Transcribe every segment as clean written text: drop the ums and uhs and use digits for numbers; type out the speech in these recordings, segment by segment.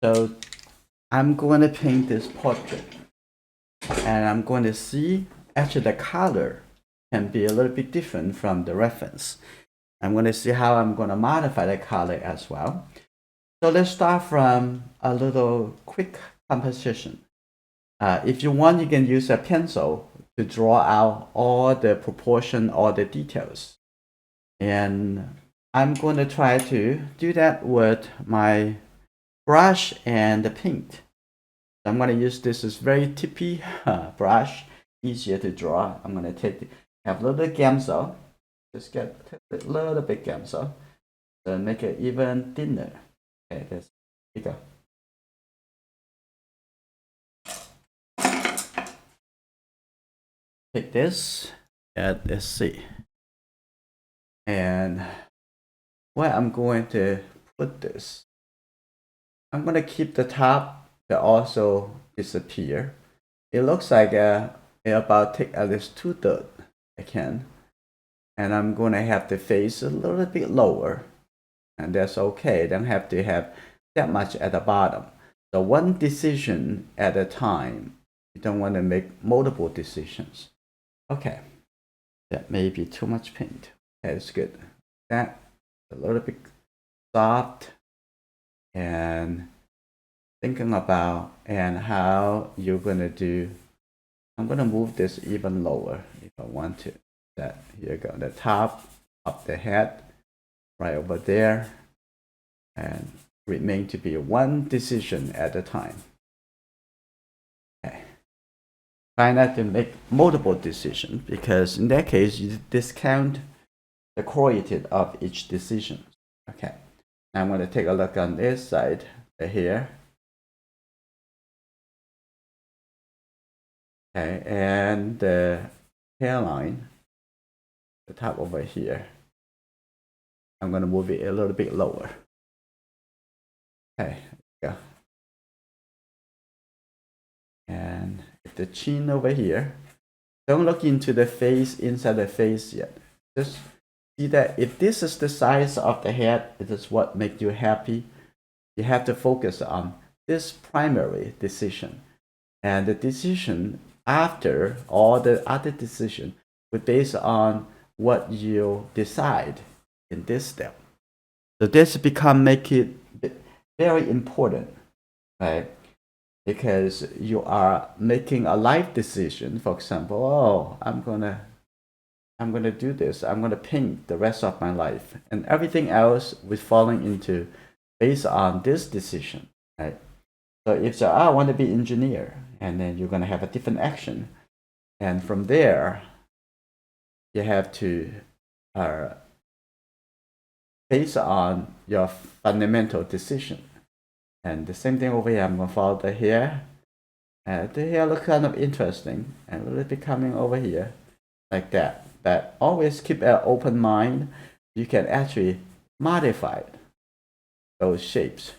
So I'm going to paint this portrait, and I'm going to see actually the color can be a little bit different from the reference. I'm going to see how I'm going to modify the color as well. So let's start from a little quick composition. If you want, you can use a pencil to draw out all the proportion, all the details. And I'm going to try to do that with my brush and the paint. I'm going to use this as very tippy brush, easier to draw. I'm going to have a little gamsel, just get a little bit gamsel, to make it even thinner. Okay, there you go. Take this, and let's see. And where I'm going to put this, I'm going to keep the top to also disappear. It looks like it about take at least 2/3 I can. And I'm going to have the face a little bit lower. And that's okay. Don't have to have that much at the bottom. So one decision at a time. You don't want to make multiple decisions. Okay. That may be too much paint. Okay, that's good. That a little bit soft, and thinking about and how you're gonna do. I'm gonna move this even lower if I want to. That here you go, the top of the head right over there, and remain to be one decision at a time. Okay. Try not to make multiple decisions, because in that case you discount the quality of each decision. Okay. Now I'm going to take a look on this side here. Okay, and the hairline, the top over here, I'm going to move it a little bit lower. Okay, there you go. And the chin over here, don't look into the face, inside the face yet. Just see that if this is the size of the head, it is what makes you happy. You have to focus on this primary decision. And the decision after all the other decision will be based on what you decide in this step. So this make it very important, right? Because you are making a life decision. For example, oh, I'm gonna do this. I'm gonna paint the rest of my life, and everything else will falling into based on this decision, right? So if so, I want to be engineer, and then you're gonna have a different action, and from there, you have to based on your fundamental decision. And the same thing over here. I'm gonna follow the hair. The hair looks kind of interesting, and a little bit coming over here, like that. But always keep an open mind. You can actually modify those shapes.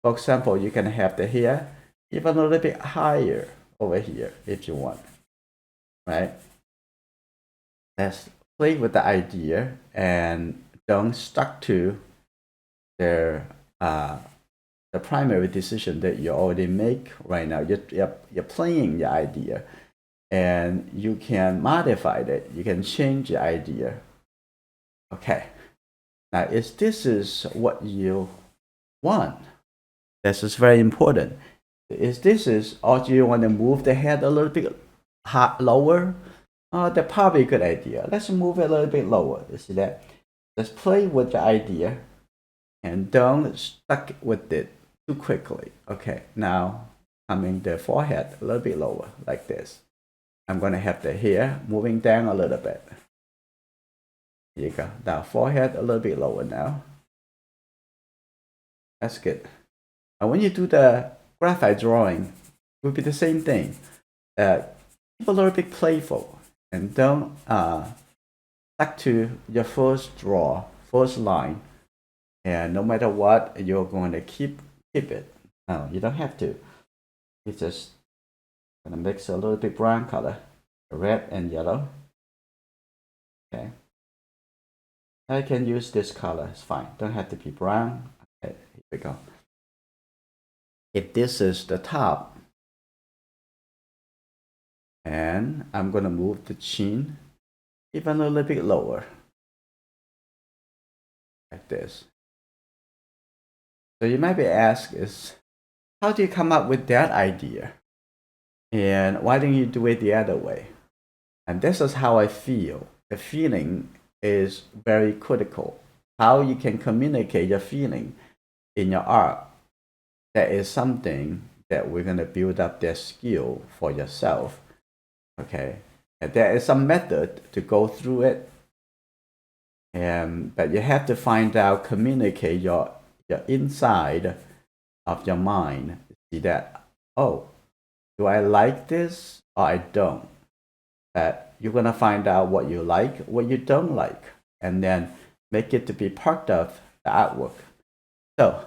For example, you can have the hair even a little bit higher over here if you want, right? Let's play with the idea and don't stuck to the primary decision that you already make right now. You're playing the idea, and you can modify it. You can change the idea. Okay. Now, if this is what you want, this is very important. If this is, or do you want to move the head a little bit lower? That's probably a good idea. Let's move it a little bit lower. You see that? Let's play with the idea, and don't stuck with it too quickly. Okay, now coming the forehead a little bit lower, like this. I'm going to have the hair moving down a little bit. Here you go. Now forehead a little bit lower now. That's good. And when you do the graphite drawing, it will be the same thing. Keep a little bit playful, and don't stuck to your first line. And no matter what, you're going to keep it. No, you don't have to. You just gonna mix a little bit brown color, red and yellow. Okay. I can use this color. It's fine. Don't have to be brown. Okay, here we go. if this is the top, and I'm going to move the chin even a little bit lower, like this. So you might be asked is, how do you come up with that idea? And why don't you do it the other way? And this is how I feel. The feeling is very critical. How you can communicate your feeling in your art. That is something that we're going to build up that skill for yourself. Okay. And there is some method to go through it. But you have to find out, communicate your inside of your mind. See that, oh, do I like this or I don't? That you're going to find out what you like, what you don't like, and then make it to be part of the artwork. So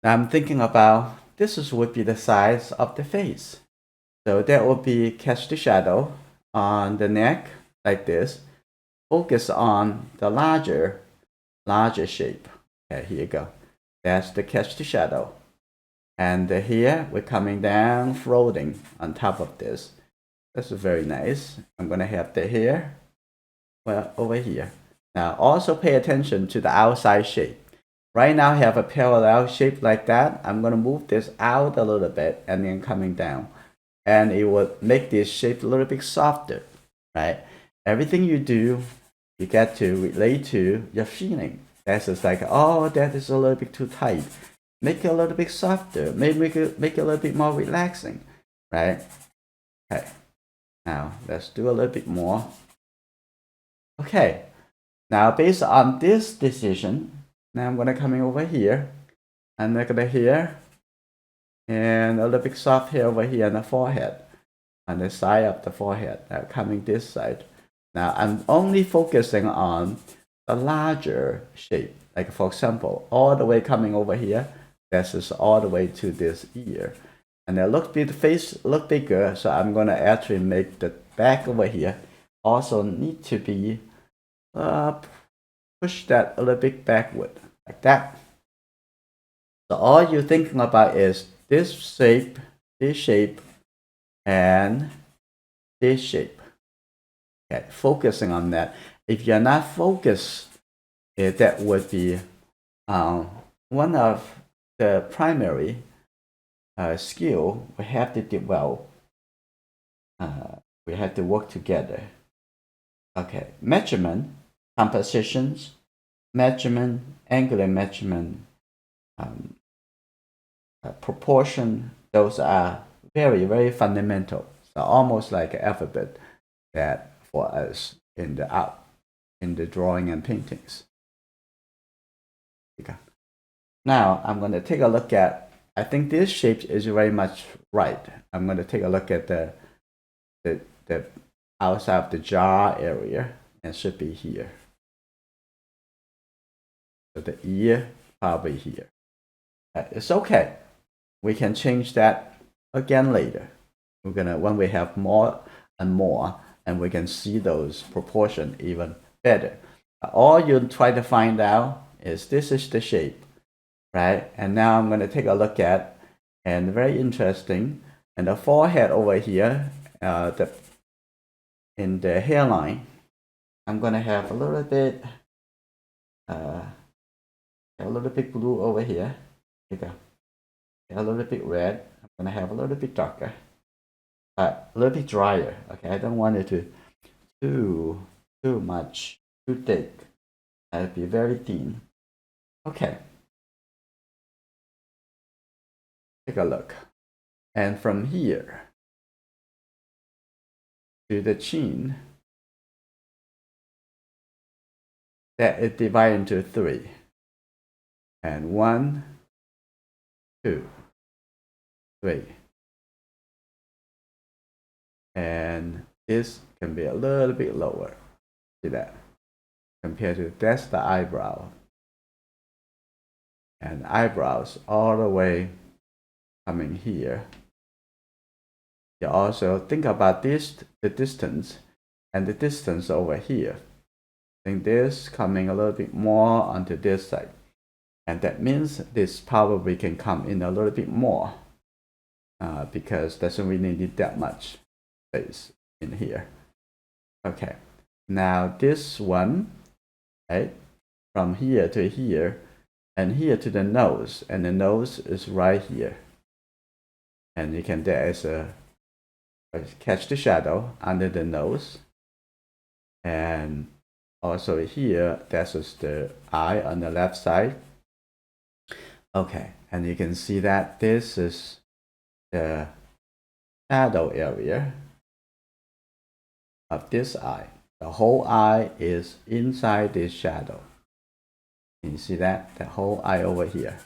now I'm thinking about this would be the size of the face. So that would be catch the shadow on the neck like this. Focus on the larger shape. Okay, here you go. That's the catch the shadow. And here we're coming down, floating on top of this. This is very nice. I'm going to have the hair, well, over here. Now also pay attention to the outside shape. Right now I have a parallel shape like that. I'm going to move this out a little bit and then coming down. And it will make this shape a little bit softer, right? Everything you do, you get to relate to your feeling. That's just like, oh, that is a little bit too tight. Make it a little bit softer. Make it a little bit more relaxing, right? Okay. Now let's do a little bit more. Okay. Now based on this decision, now I'm gonna come in over here and make the hair and a little bit soft hair over here on the forehead, on the side of the forehead. Now coming this side. Now I'm only focusing on the larger shape. Like for example, all the way coming over here. This is all the way to this ear. And it looks the face look bigger, so I'm gonna actually make the back over here also need to be push that a little bit backward, like that. So all you're thinking about is this shape, and this shape. Okay, focusing on that. If you're not focused, that would be one of the primary skill we have to develop. We have to work together. Okay, measurement, compositions, measurement, angular measurement, proportion. Those are very, very fundamental. So almost like an alphabet that for us in the art, in the drawing and paintings. Okay. Now I'm going to take a look at, I think this shape is very much right. I'm going to take a look at the outside of the jaw area, and should be here. So the ear probably here. It's okay. We can change that again later. We're gonna, when we have more and more, and we can see those proportions even better. All you try to find out is this is the shape, right? And now I'm going to take a look at, and very interesting, and the forehead over here, in the hairline, I'm going to have a little bit blue over here. Here you go. A little bit red. I'm going to have a little bit darker, a little bit drier. Okay, I don't want it to too much, too thick. It'll be very thin. Okay. Take a look. And from here to the chin, that is divided into 3. And 1, 2, 3. And this can be a little bit lower. See that? Compared to, that's the eyebrow. And eyebrows all the way coming here. You also think about this, the distance, and the distance over here. I think this coming a little bit more onto this side. And that means this probably can come in a little bit more because doesn't really need that much space in here. Okay, now this one, right, from here to here, and here to the nose, and the nose is right here. And you can, there is a catch the shadow under the nose. And also here, this is the eye on the left side. Okay, and you can see that this is the shadow area of this eye. The whole eye is inside this shadow. Can you see that? The whole eye over here.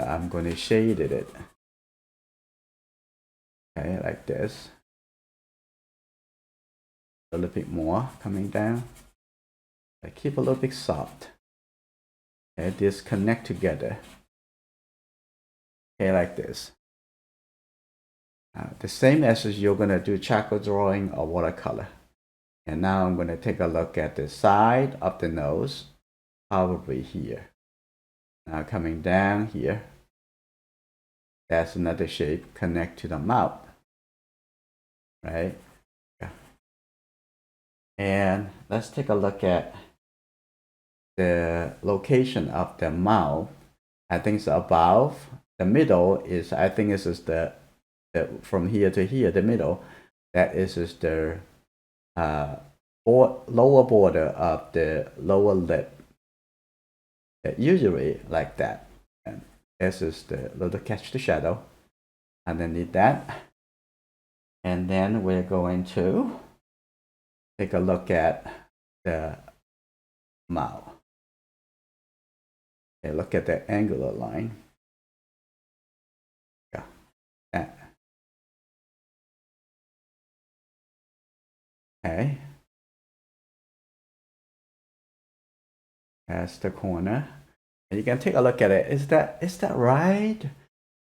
So I'm going to shade it. Okay, like this. A little bit more coming down. I keep a little bit soft. Okay, this connect together. Okay, like this. The same as you're going to do charcoal drawing or watercolor. And now I'm going to take a look at the side of the nose, probably here. Now coming down here, that's another shape, connect to the mouth, right? Yeah. And let's take a look at the location of the mouth. I think it's above. The middle is, I think this is the from here to here, the middle, that is the lower border of the lower lip. Usually like that. And this is the little catch the shadow underneath that. And then we're going to take a look at the mouth. Okay, look at the angular line. Yeah, that. Okay. That's the corner. And you can take a look at it. Is that right?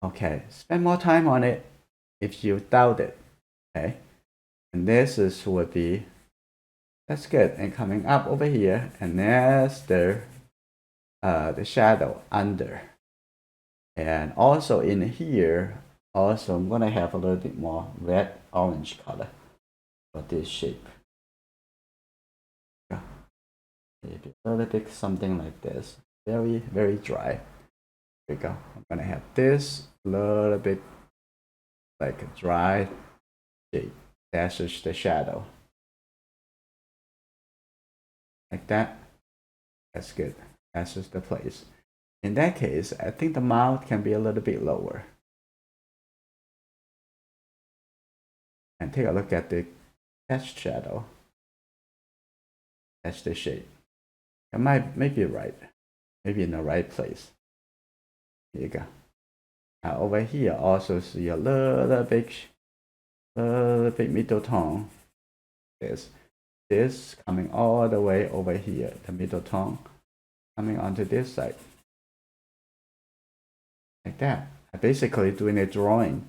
Okay, spend more time on it if you doubt it. Okay. And this is would be, that's good. And coming up over here, and that's the shadow under. And also in here, also I'm gonna have a little bit more red orange color for this shape. Maybe a little bit something like this. Very, very dry. There we go. I'm gonna have this a little bit like a dry shape. That's just the shadow. Like that. That's good. That's just the place. In that case, I think the mouth can be a little bit lower. And take a look at the catch shadow. That's the shape. It might be right. Maybe in the right place. Here you go. Now over here also see a little bit middle tone. This coming all the way over here, the middle tone coming onto this side. Like that. I'm basically doing a drawing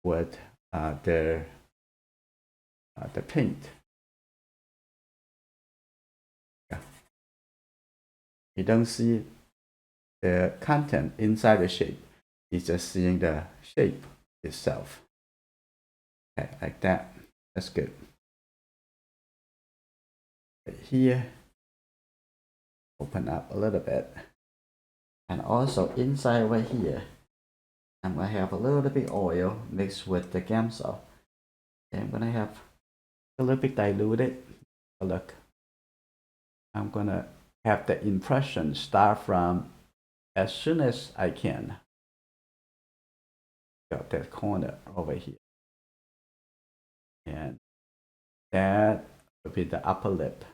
with the paint. Yeah. You don't see the content inside the shape. You're just seeing the shape itself. Okay, like that. That's good. Right here, open up a little bit. And also inside over here, I'm gonna have a little bit oil mixed with the Gamsol. Okay, I'm gonna have a little bit diluted. Look, I'm gonna have the impression start from as soon as I can. Got that corner over here. And that will be the upper lip.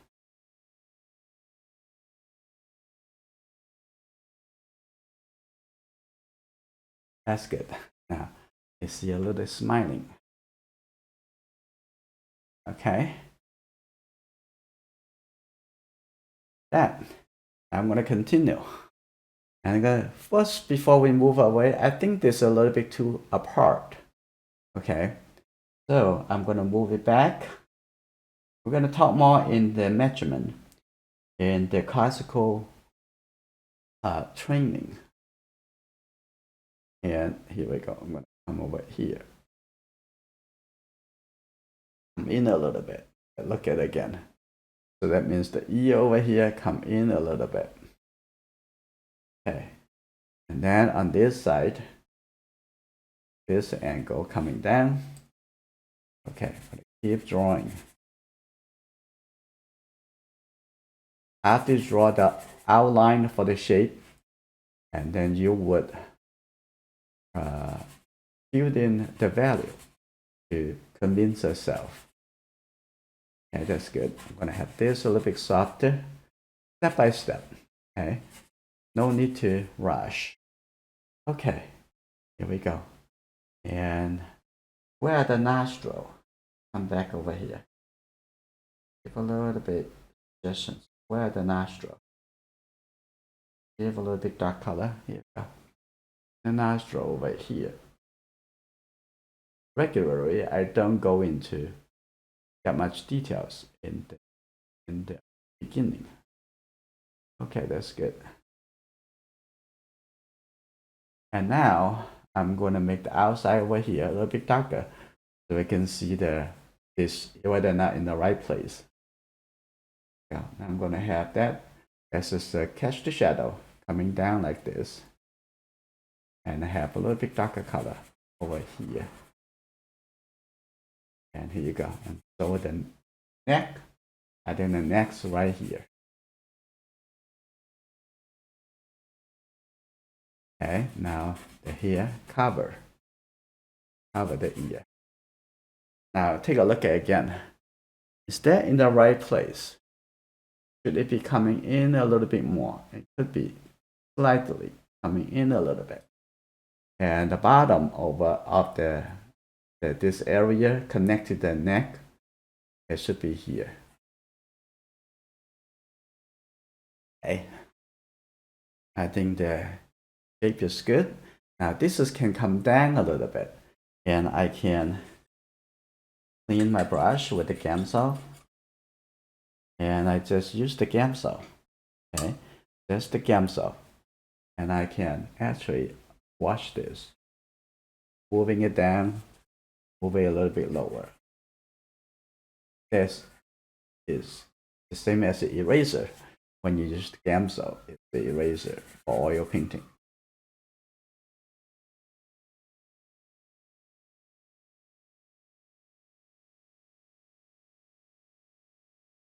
That's good. Now, you see a little smiling. Okay. That. I'm going to continue. And first, before we move away, I think this is a little bit too apart. Okay. So I'm going to move it back. We're going to talk more in the measurement in the classical training. And here we go. I'm going to come over here. Come in a little bit. Look at it again. So that means the ear over here come in a little bit. Okay. And then on this side, this angle coming down. Okay, I'm going to keep drawing. After you draw the outline for the shape, and then you would build in the value to convince yourself. Okay, that's good. I'm going to have this a little bit softer, step by step. Okay, no need to rush. Okay, here we go. And where are the nostril? Come back over here. Give a little bit suggestions. Where are the nostril? Give a little bit dark color. Here we go. The nostril over here. Regularly, I don't go into that much details in the beginning. Okay, that's good. And now I'm going to make the outside over here a little bit darker, so we can see whether or not in the right place. Yeah, I'm going to have that as a catch the shadow coming down like this, and I have a little bit darker color over here. And here you go. And so the neck, and then the neck's right here. Okay, now the hair cover the ear. Now take a look at it again. Is that in the right place? Should it be coming in a little bit more? It could be slightly coming in a little bit. And the bottom of this area connected to the neck, it should be here. Okay. I think the shape is good. Now this can come down a little bit, and I can clean my brush with the Gamsol, and I just use the Gamsol. Okay, that's the Gamsol, and I can actually wash this, moving it down, moving it a little bit lower. This is the same as the eraser. When you use the Gamsol, it's the eraser for oil painting.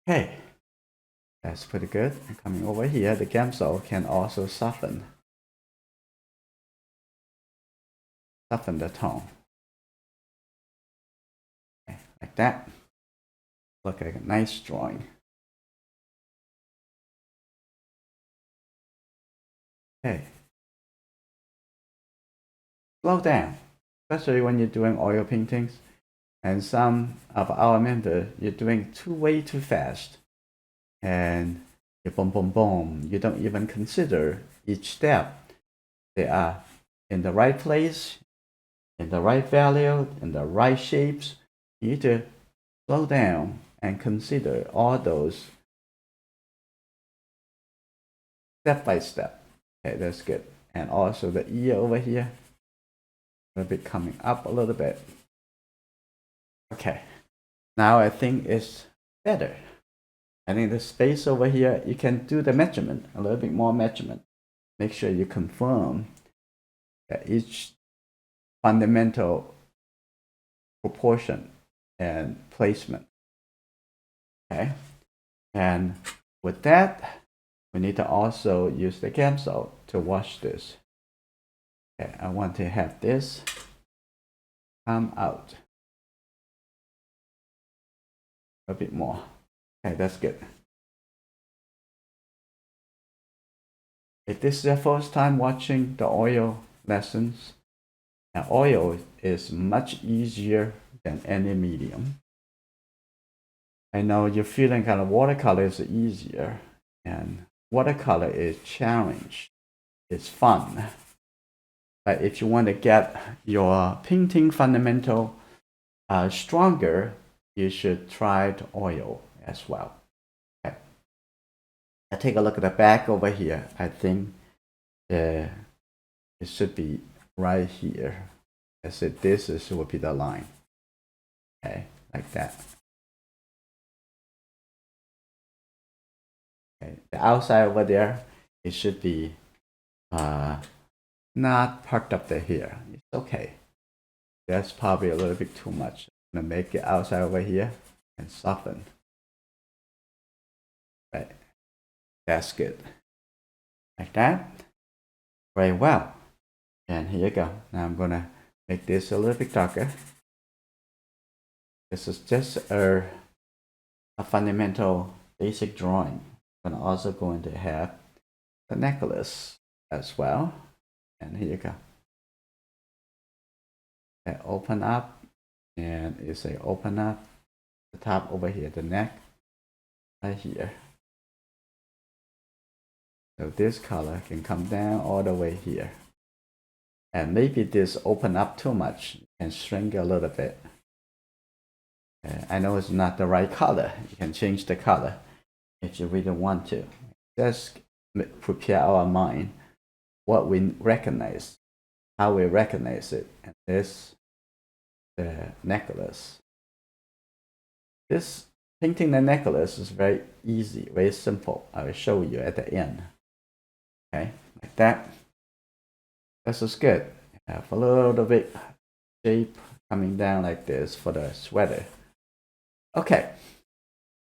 Okay, that's pretty good. And coming over here, the Gamsol can also soften the tone. Okay, like that. Look like a nice drawing. Okay. Slow down, especially when you're doing oil paintings. And some of our members, you're doing way too fast. And you boom, boom, boom. You don't even consider each step. They are in the right place, in the right value, in the right shapes. You need to slow down and consider all those step by step. Okay, that's good. And also the ear over here, a little bit coming up a little bit. Okay, now I think it's better. I think the space over here, you can do the measurement, a little bit more measurement. Make sure you confirm that each fundamental proportion and placement. Okay, and with that, we need to also use the Gamsol to wash this. Okay, I want to have this come out a bit more. Okay, that's good. If this is your first time watching the oil lessons, now oil is much easier than any medium. I know you're feeling kind of watercolor is easier, and watercolor is challenge. It's fun. But if you want to get your painting fundamental stronger, you should try the oil as well. Okay. Now take a look at the back over here. I think it should be right here. I said this will be the line. Okay, like that. Okay, the outside over there, it should be not part of the hair. It's okay. That's probably a little bit too much. I'm gonna make it outside over here and soften. Right, that's good. Like that. Very well. And here you go. Now I'm gonna make this a little bit darker. This is just a fundamental basic drawing. I'm also going to have the necklace as well. And here you go. I open up, and you say open up the top over here, the neck right here. So this color can come down all the way here. And maybe this open up too much and shrink a little bit. I know it's not the right color. You can change the color if you really want to. Just prepare our mind what we recognize, how we recognize it. And this, the necklace. This painting the necklace is very easy, very simple. I will show you at the end. Okay, like that. This is good. Have a little bit shape coming down like this for the sweater. Okay,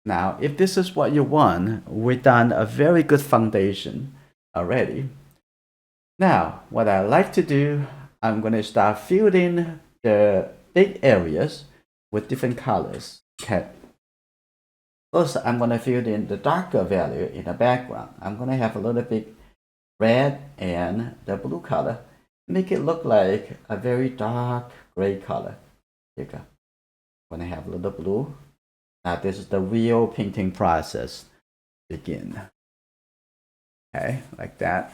now if this is what you want, we've done a very good foundation already. Now, what I like to do, I'm going to start filling the big areas with different colors. Okay. First, I'm going to fill in the darker value in the background. I'm going to have a little bit red and the blue color. Make it look like a very dark gray color. Here you go. I'm going to have a little blue. Now this is the real painting process begin. Okay, like that.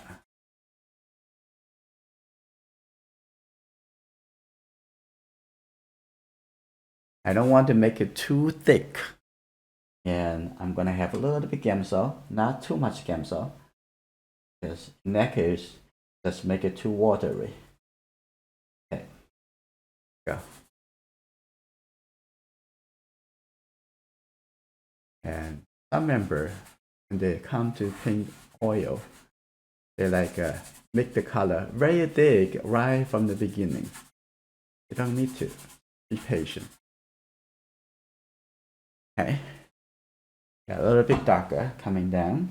I don't want to make it too thick. And I'm going to have a little bit gamsol, not too much gamsol. Because in that case, let's make it too watery. Okay, go. And some member, when they come to paint oil, they like make the color very big right from the beginning. You don't need to. Be patient. Okay. Got a little bit darker coming down.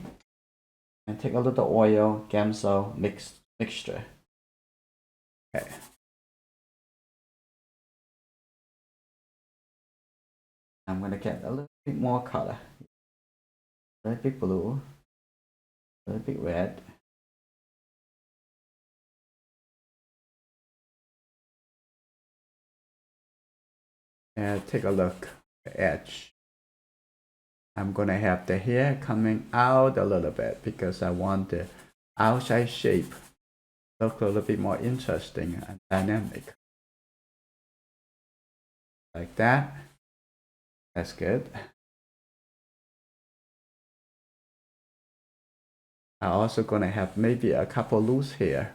And take a little oil, gamsol mixture. Okay. I'm gonna get a little bit more color. A little bit blue, a little bit red. And take a look at the edge. I'm gonna have the hair coming out a little bit because I want the outside shape look a little bit more interesting and dynamic. Like that. That's good. I'm also gonna have maybe a couple loose hair,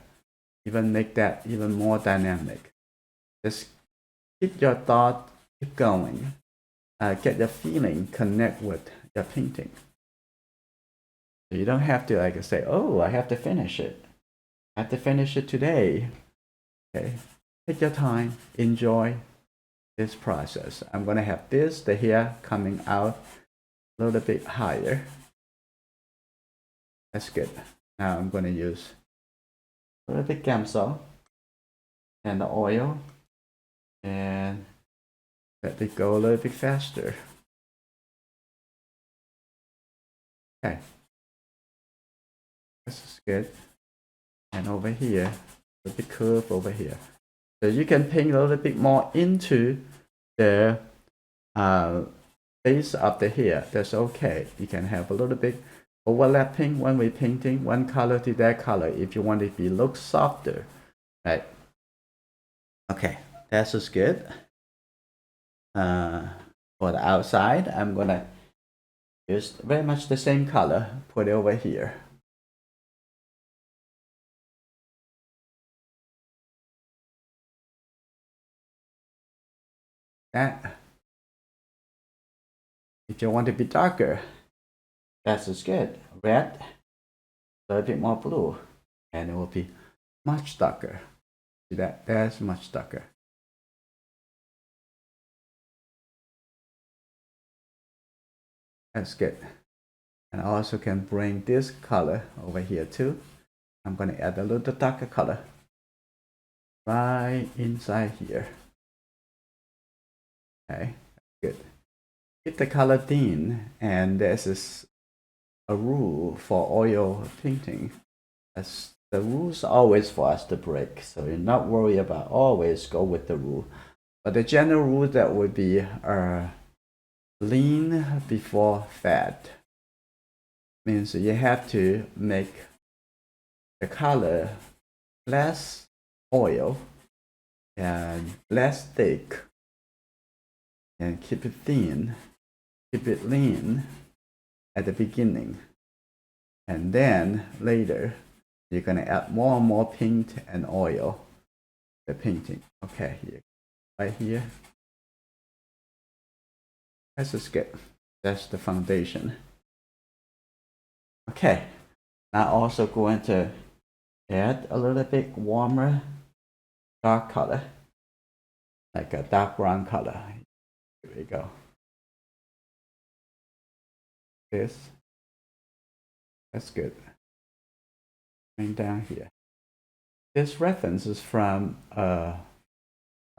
even make that even more dynamic. Just keep your thought, keep going. Get the feeling, connect with your painting. So you don't have to like say, oh, I have to finish it. I have to finish it today. Okay, take your time, enjoy this process. I'm gonna have this, the hair coming out a little bit higher. That's good. Now I'm gonna use a little bit gamsol and the oil and let it go a little bit faster. Okay, this is good. And over here, a bit curve over here. So you can paint a little bit more into the base of the hair. That's okay. You can have a little bit overlapping when we're painting one color to that color if you want it to look softer, right? Okay, that's just good. For the outside, I'm gonna use very much the same color, put it over here. That. If you want to be darker, that's is good. Red, a little bit more blue, and it will be much darker. See that? That's much darker. That's good. And I also can bring this color over here too. I'm going to add a little darker color right inside here. Okay, good. Keep the color thin, and this is a rule for oil painting. As the rules always for us to break, so you're not worried about always go with the rule. But the general rule that would be lean before fat. Means you have to make the color less oil and less thick, and keep it thin, keep it lean at the beginning, and then later you're going to add more and more paint and oil the painting. Okay, here, right here. This is good. That's the foundation. Okay, now also going to add a little bit warmer dark color, like a dark brown color. Here we go. That's good. Going down here. This reference is from a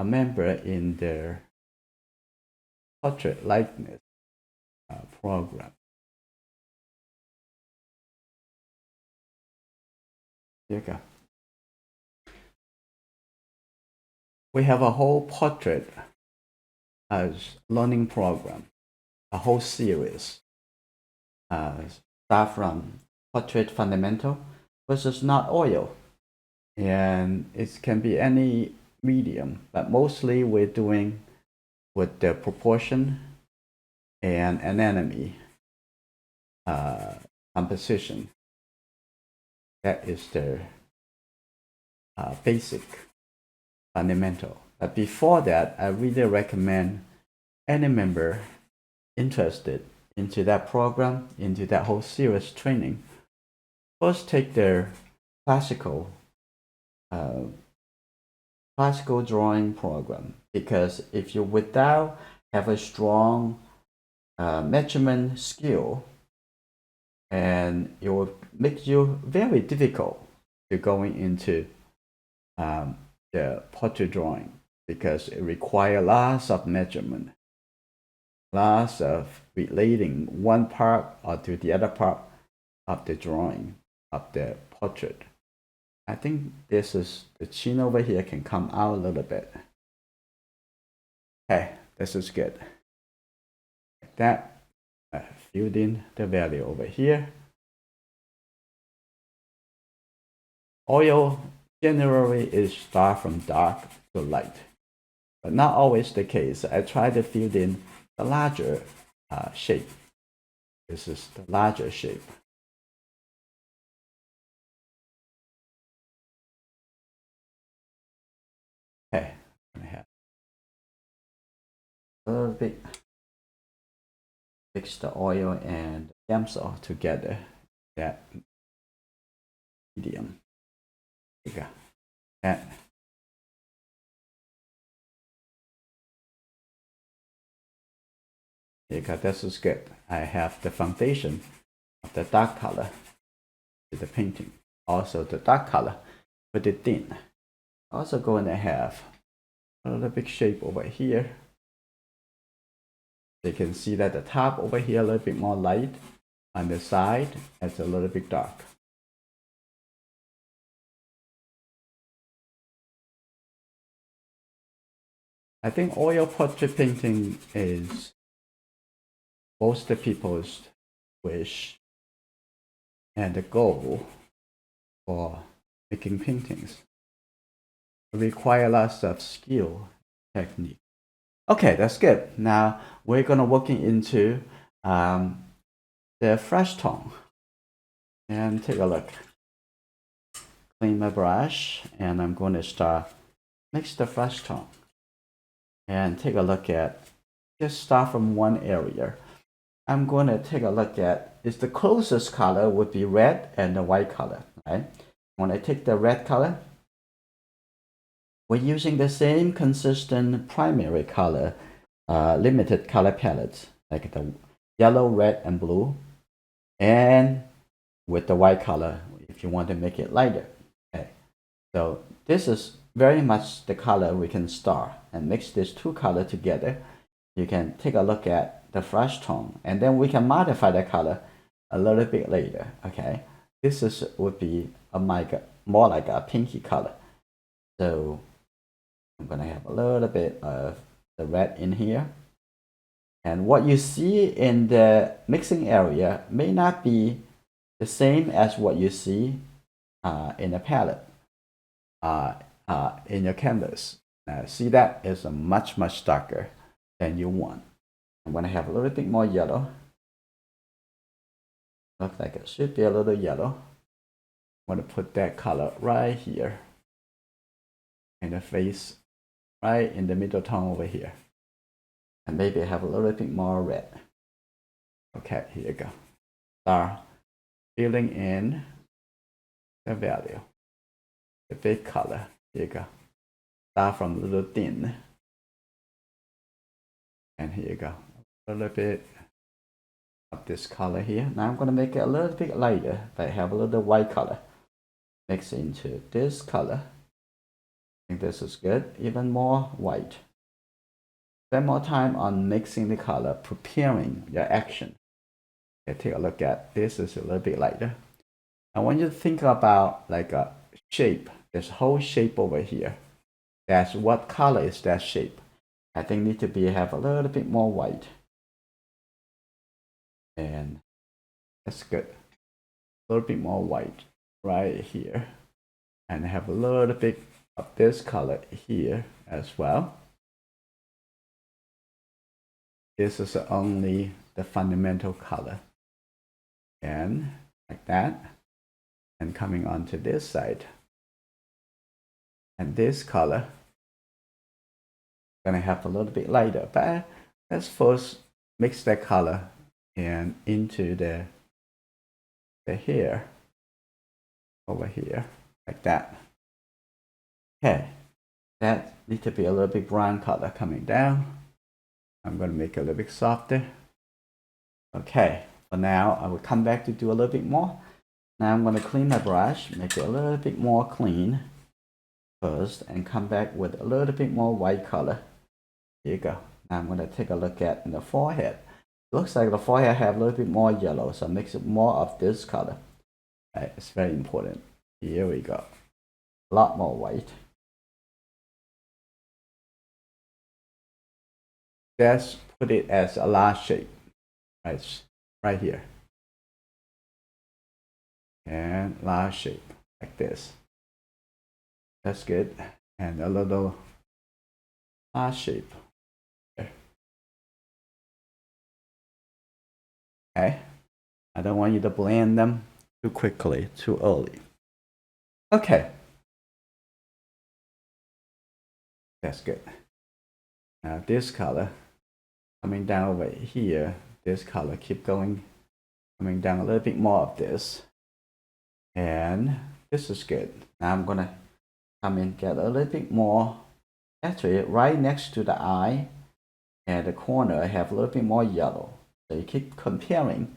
member in their portrait likeness program. Here you go. We have a whole portrait as learning program, a whole series. Start from portrait fundamental, which is not oil, and it can be any medium, but mostly we're doing with the proportion and anatomy composition. That is the basic fundamental. But before that, I really recommend any member interested into that program, into that whole series training, first take their classical drawing program, because if you without have a strong measurement skill, and it will make you very difficult to going into the portrait drawing, because it requires lots of measurement, lots of relating one part or to the other part of the drawing of the portrait. I think this is the chin over here can come out a little bit. Okay, this is good. Like that, I filled in the value over here. Oil generally is start from dark to light, but not always the case. I try to fill in the larger shape. This is the larger shape. Okay, I'm gonna have a little bit mix the oil and damsel together. That medium. There you go. That. There you go. This is good. I have the foundation of the dark color to the painting. Also the dark color, put it thin. Also going to have a little bit shape over here. You can see that the top over here a little bit more light, on the side it's a little bit dark. I think oil portrait painting is most people's wish and the goal for making paintings. It requires lots of skill, technique. Okay, that's good. Now we're gonna working into the fresh tone, and take a look. Clean my brush, and I'm going to start mix the fresh tone. and take a look at, just start from one area. I'm going to take a look at, is the closest color would be red and the white color, right? When I take the red color, we're using the same consistent primary color, limited color palettes, like the yellow, red, and blue, and with the white color, if you want to make it lighter. Okay, so this is very much the color we can start and mix these two colors together. You can take a look at the flesh tone, and then we can modify the color a little bit later. Okay, this would be more like a pinky color. So I'm gonna have a little bit of the red in here, and what you see in the mixing area may not be the same as what you see in the palette, in your canvas. See, that is a much darker than you want. I'm gonna have a little bit more yellow. Looks like it should be a little yellow. I'm gonna put that color right here in the face, right in the middle tone over here. And maybe have a little bit more red. Okay, here you go. Start filling in the value, the big color. Here you go. Start from a little thin. And here you go. A little bit of this color here. Now I'm going to make it a little bit lighter, but have a little white color mix into this color. I think this is good. Even more white. Spend more time on mixing the color, preparing your action. Okay, take a look at this. Is a little bit lighter. I want you to think about like a shape. This whole shape over here. That's what color is that shape? I think need to be have a little bit more white. And that's good. A little bit more white right here. And have a little bit of this color here as well. This is only the fundamental color. And like that. And coming onto this side. And this color gonna have a little bit lighter, but let's first mix that color and into the hair over here, like that. Okay, that needs to be a little bit brown color coming down. I'm gonna make it a little bit softer. Okay, for now I will come back to do a little bit more. Now I'm gonna clean my brush, make it a little bit more clean first, and come back with a little bit more white color. Here you go. Now I'm going to take a look at the forehead. Looks like the forehead have a little bit more yellow, so mix it more of this color. Right, it's very important. Here we go. A lot more white. Let's put it as a large shape. Right here. And large shape, like this. That's good. And a little large shape. Okay, I don't want you to blend them too quickly, too early. Okay, that's good. Now this color coming down over here, this color keep going, coming down a little bit more of this. And this is good. Now I'm gonna come in, get a little bit more, actually right next to the eye and the corner, I have a little bit more yellow. So you keep comparing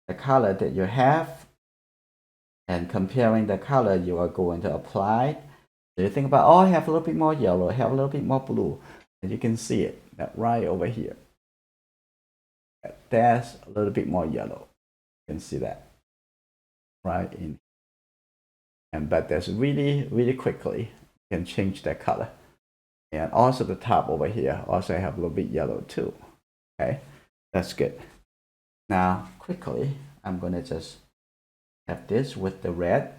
the color that you have and comparing the color you are going to apply. So you think about, oh, I have a little bit more yellow, I have a little bit more blue. And you can see it right over here. That's a little bit more yellow. You can see that right in. And but that's really quickly you can change that color. And also the top over here also have a little bit yellow too. Okay, that's good. Now quickly I'm gonna just have this with the red.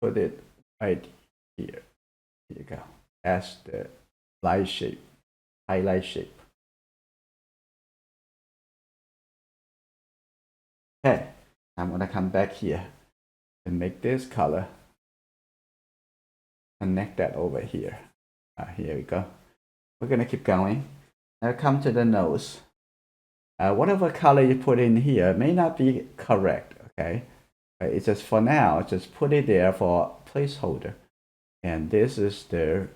Put it right here. Here you go. That's the light shape, highlight shape. Okay, I'm gonna come back here and make this color. Connect that over here. Here we go. We're gonna keep going. Now come to the nose. Whatever color you put in here may not be correct, okay? It's just for now, just put it there for placeholder. And this is the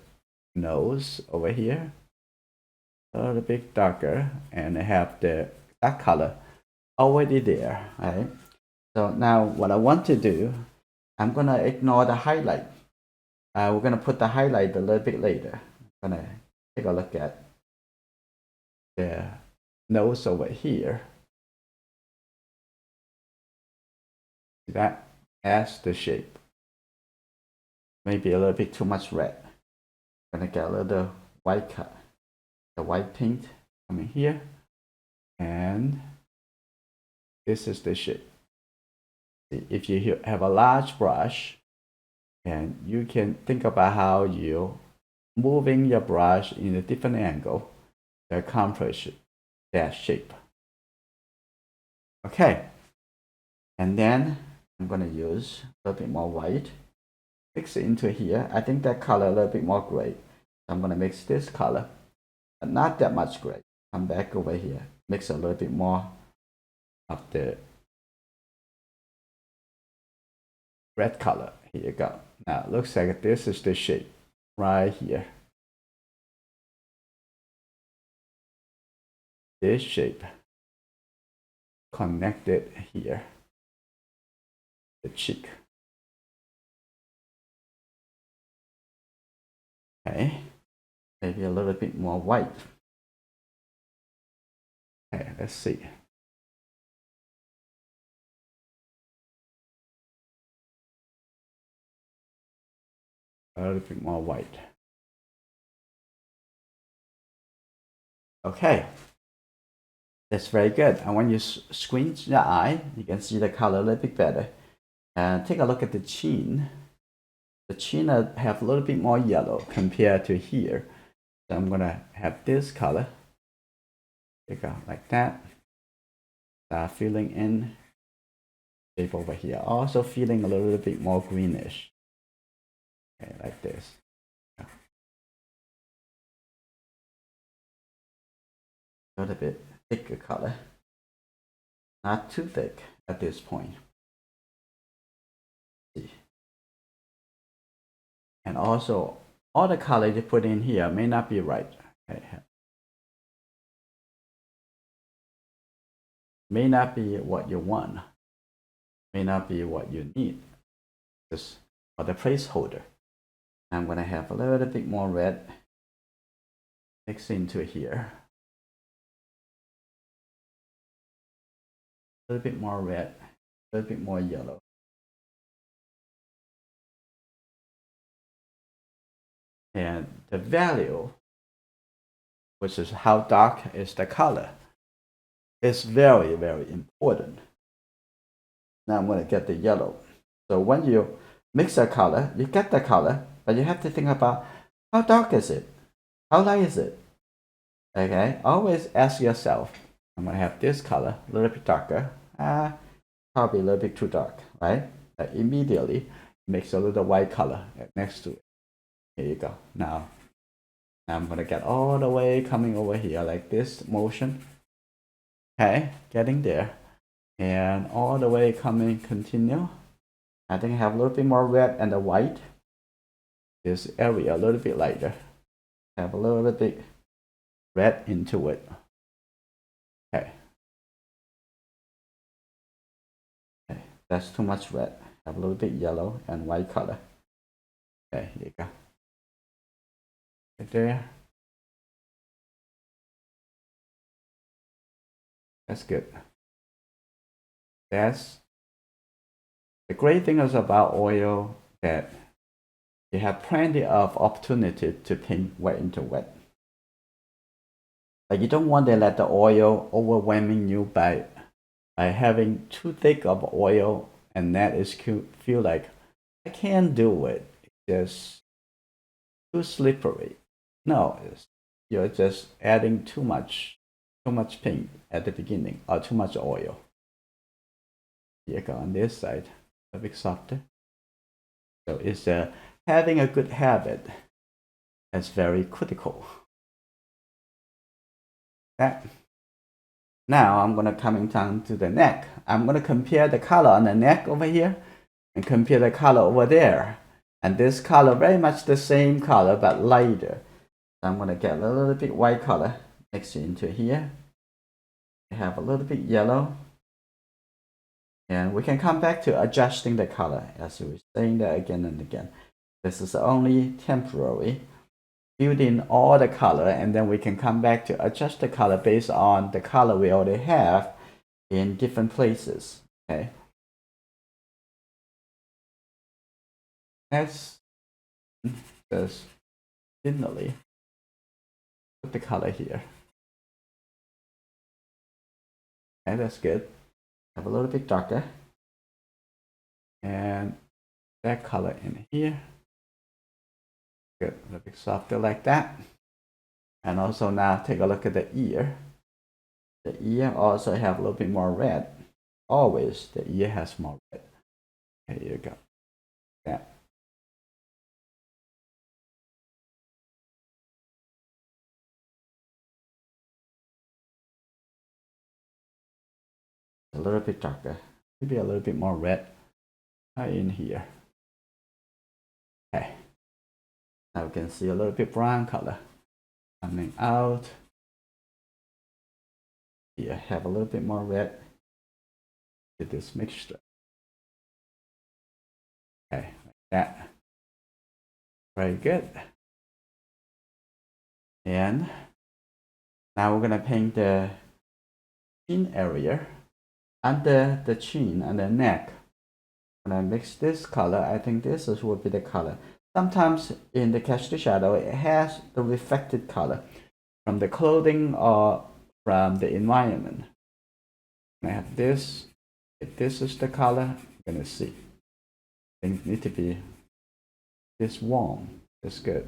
nose over here. A little bit darker, and I have that color already there, right? So now what I want to do, I'm gonna ignore the highlight. We're gonna put the highlight a little bit later. I'm gonna take a look at the nose over here. That adds the shape. Maybe a little bit too much red. I'm gonna get a little white cut, the white paint coming here, and this is the shape. If you have a large brush, and you can think about how you moving your brush in a different angle to accomplish that shape. Okay, and then I'm gonna use a little bit more white, mix it into here. I think that color a little bit more gray. I'm gonna mix this color, but not that much gray. Come back over here, mix a little bit more of the red color. Here you go. Now it looks like this is the shape right here. This shape connected here, the cheek. Okay, maybe a little bit more white. Okay, let's see. A little bit more white. Okay, that's very good. And when you squint your eye, you can see the color a little bit better. And take a look at the chin. The chin have a little bit more yellow compared to here. So I'm gonna have this color. There you go, like that. Start filling in shape over here. Also feeling a little bit more greenish. Okay, like this. A little bit thicker color. Not too thick at this point. See. And also, all the color you put in here may not be right. Okay. May not be what you want. May not be what you need. Just for the placeholder. I'm gonna have a little bit more red mix into here. A little bit more red, a little bit more yellow. And the value, which is how dark is the color, is very, very important. Now I'm going to get the yellow. So when you mix a color, you get the color, but you have to think about how dark is it? How light is it? Okay, always ask yourself, I'm going to have this color, a little bit darker, probably a little bit too dark, right? Immediately mix a little white color next to it. Here you go. Now I'm gonna get all the way coming over here like this motion. Okay, getting there. And all the way coming, continue. I think I have a little bit more red and the white. This area a little bit lighter. Have a little bit red into it. Okay. Okay, that's too much red. Have a little bit yellow and white color. Okay, here you go. Right there. That's good. That's the great thing is about oil, that you have plenty of opportunity to paint wet into wet. Like you don't want to let the oil overwhelming you by having too thick of oil, and that is feel like I can't do it. It's just too slippery. No, you're just adding too much paint at the beginning, or too much oil. Here you go on this side, a bit softer. So it's having a good habit That's very critical. That. Now I'm going to coming down to the neck. I'm going to compare the color on the neck over here and compare the color over there. And this color very much the same color but lighter. So I'm going to get a little bit white color mixed into here. We have a little bit yellow. And we can come back to adjusting the color as we were saying that again and again. This is only temporary. Build in all the color and then we can come back to adjust the color based on the color we already have in different places. Okay. Let's just thinly put the color here. Okay, that's good. Have a little bit darker. And that color in here. Good, a little bit softer like that. And also now take a look at the ear. The ear also have a little bit more red. Always the ear has more red. There you go. That. A little bit darker. Maybe a little bit more red in here. Okay. Now we can see a little bit brown color coming out. Here have a little bit more red with this mixture. Okay, like that. Very good. And now we're gonna paint the chin area under the chin and the neck. When I mix this color, I think this will be the color. Sometimes in the Catch the Shadow, it has the reflected color from the clothing or from the environment. I have this. If this is the color, you're gonna see. Things need to be this warm. That's good.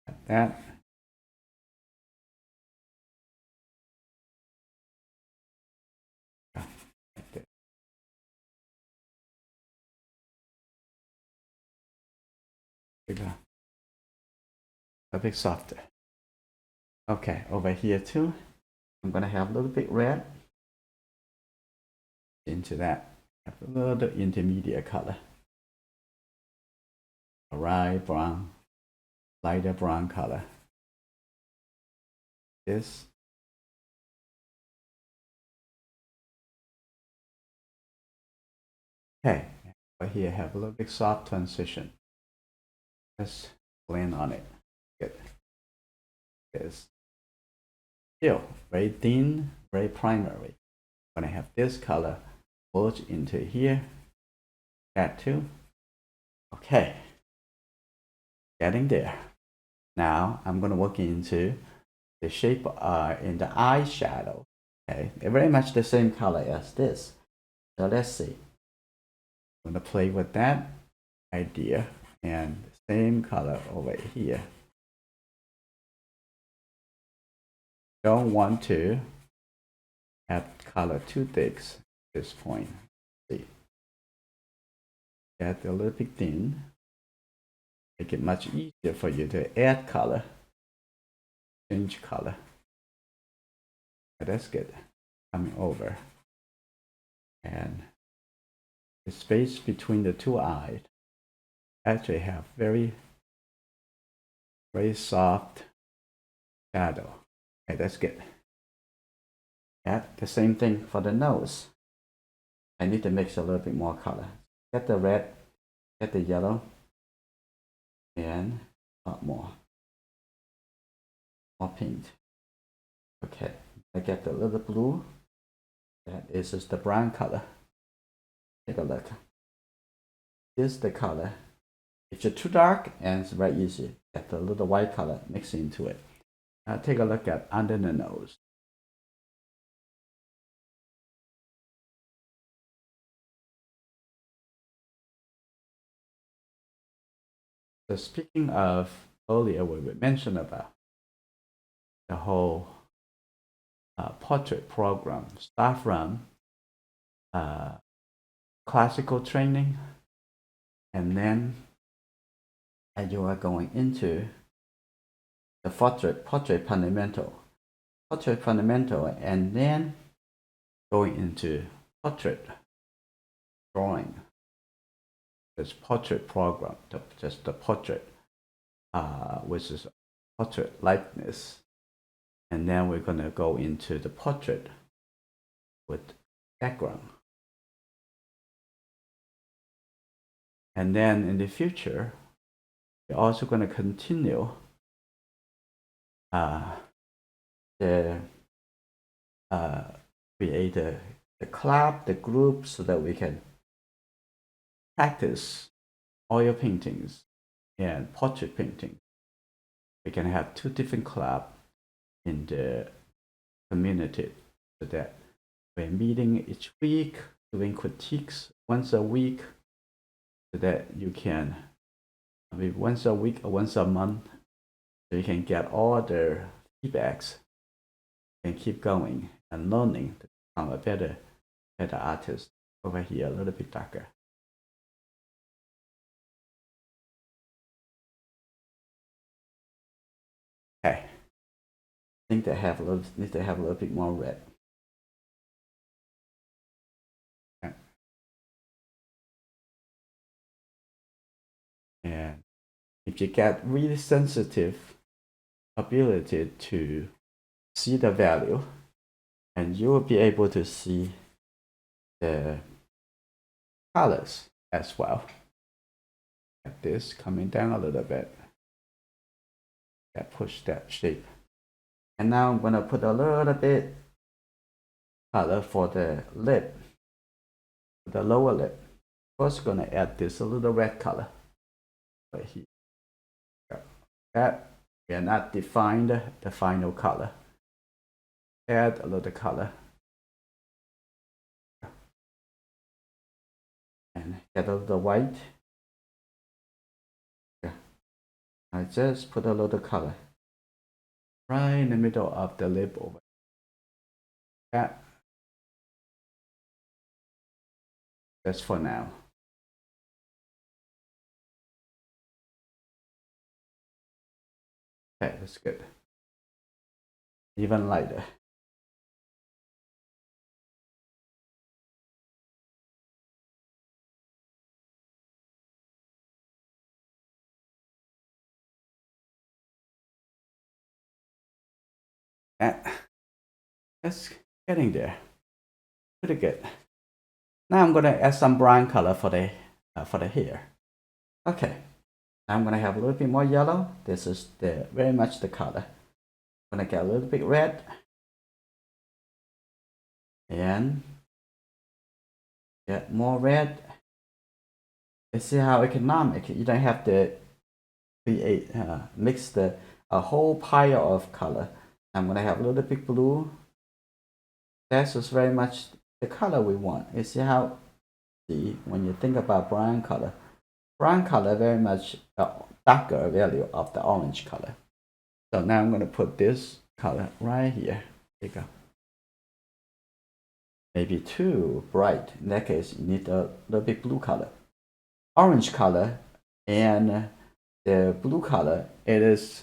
Like that. Like that. A bit softer. Okay, over here too. I'm gonna have a little bit red into that. Have a little intermediate color. Alright, brown, lighter brown color. This. Okay, over here have a little bit soft transition. Just blend on it. Good. It's still very thin, very primary. When I have this color merge into here, that too. Okay, getting there. Now I'm going to work into the shape in the eye shadow. Okay, they're very much the same color as this. So let's see. I'm going to play with that idea and the same color over here. Don't want to have color too thick at this point. See, get a little bit thin. Make it much easier for you to add color, change color. That's good. Coming over, and the space between the two eyes actually have very, very soft shadow. Okay, that's good. Yeah, the same thing for the nose. I need to mix a little bit more color. Get the red, get the yellow, and a lot more pink. Okay, I get the little blue. That is just the brown color. Take a look. This is the color. If you're too dark, and it's very easy. Get the little white color mixed into it. Now take a look at under the nose. So speaking of earlier, what we mentioned about the whole portrait program, start from classical training, and then as you are going into the portrait fundamental, and then going into portrait drawing. This portrait program, just the portrait, which is portrait likeness, and then we're gonna go into the portrait with background. And then in the future, we're also going to continue create the club, the group, so that we can practice oil paintings and portrait painting. We can have 2 different clubs in the community, so that we're meeting each week, doing critiques once a week, so that you can, once a week or once a month, so you can get all the feedbacks and keep going and learning to become a better artist. Over here, a little bit darker. Okay, I think they need to have a little bit more red. Okay. And if you get really sensitive ability to see the value, and you will be able to see the colors as well. Like this, coming down a little bit. Push that shape. And now I'm going to put a little bit color for the lip, the lower lip. First, going to add this a little red color right here. That we are not defined the final color. Add a little color and get a little white. I just put a little color right in the middle of the lip over that. Just for now. Okay, that's good. Even lighter. That's getting there. Pretty good. Now I'm gonna add some brown color for the hair. Okay. Now I'm gonna have a little bit more yellow. This is very much the color. I'm gonna get a little bit red. And get more red. You see how economic. You don't have to create mix a whole pile of color. I'm gonna have a little bit blue. That's just very much the color we want. You see how, when you think about brown color very much a darker value of the orange color. So now I'm gonna put this color right here. There you go. Maybe too bright. In that case, you need a little bit blue color. Orange color and the blue color, it is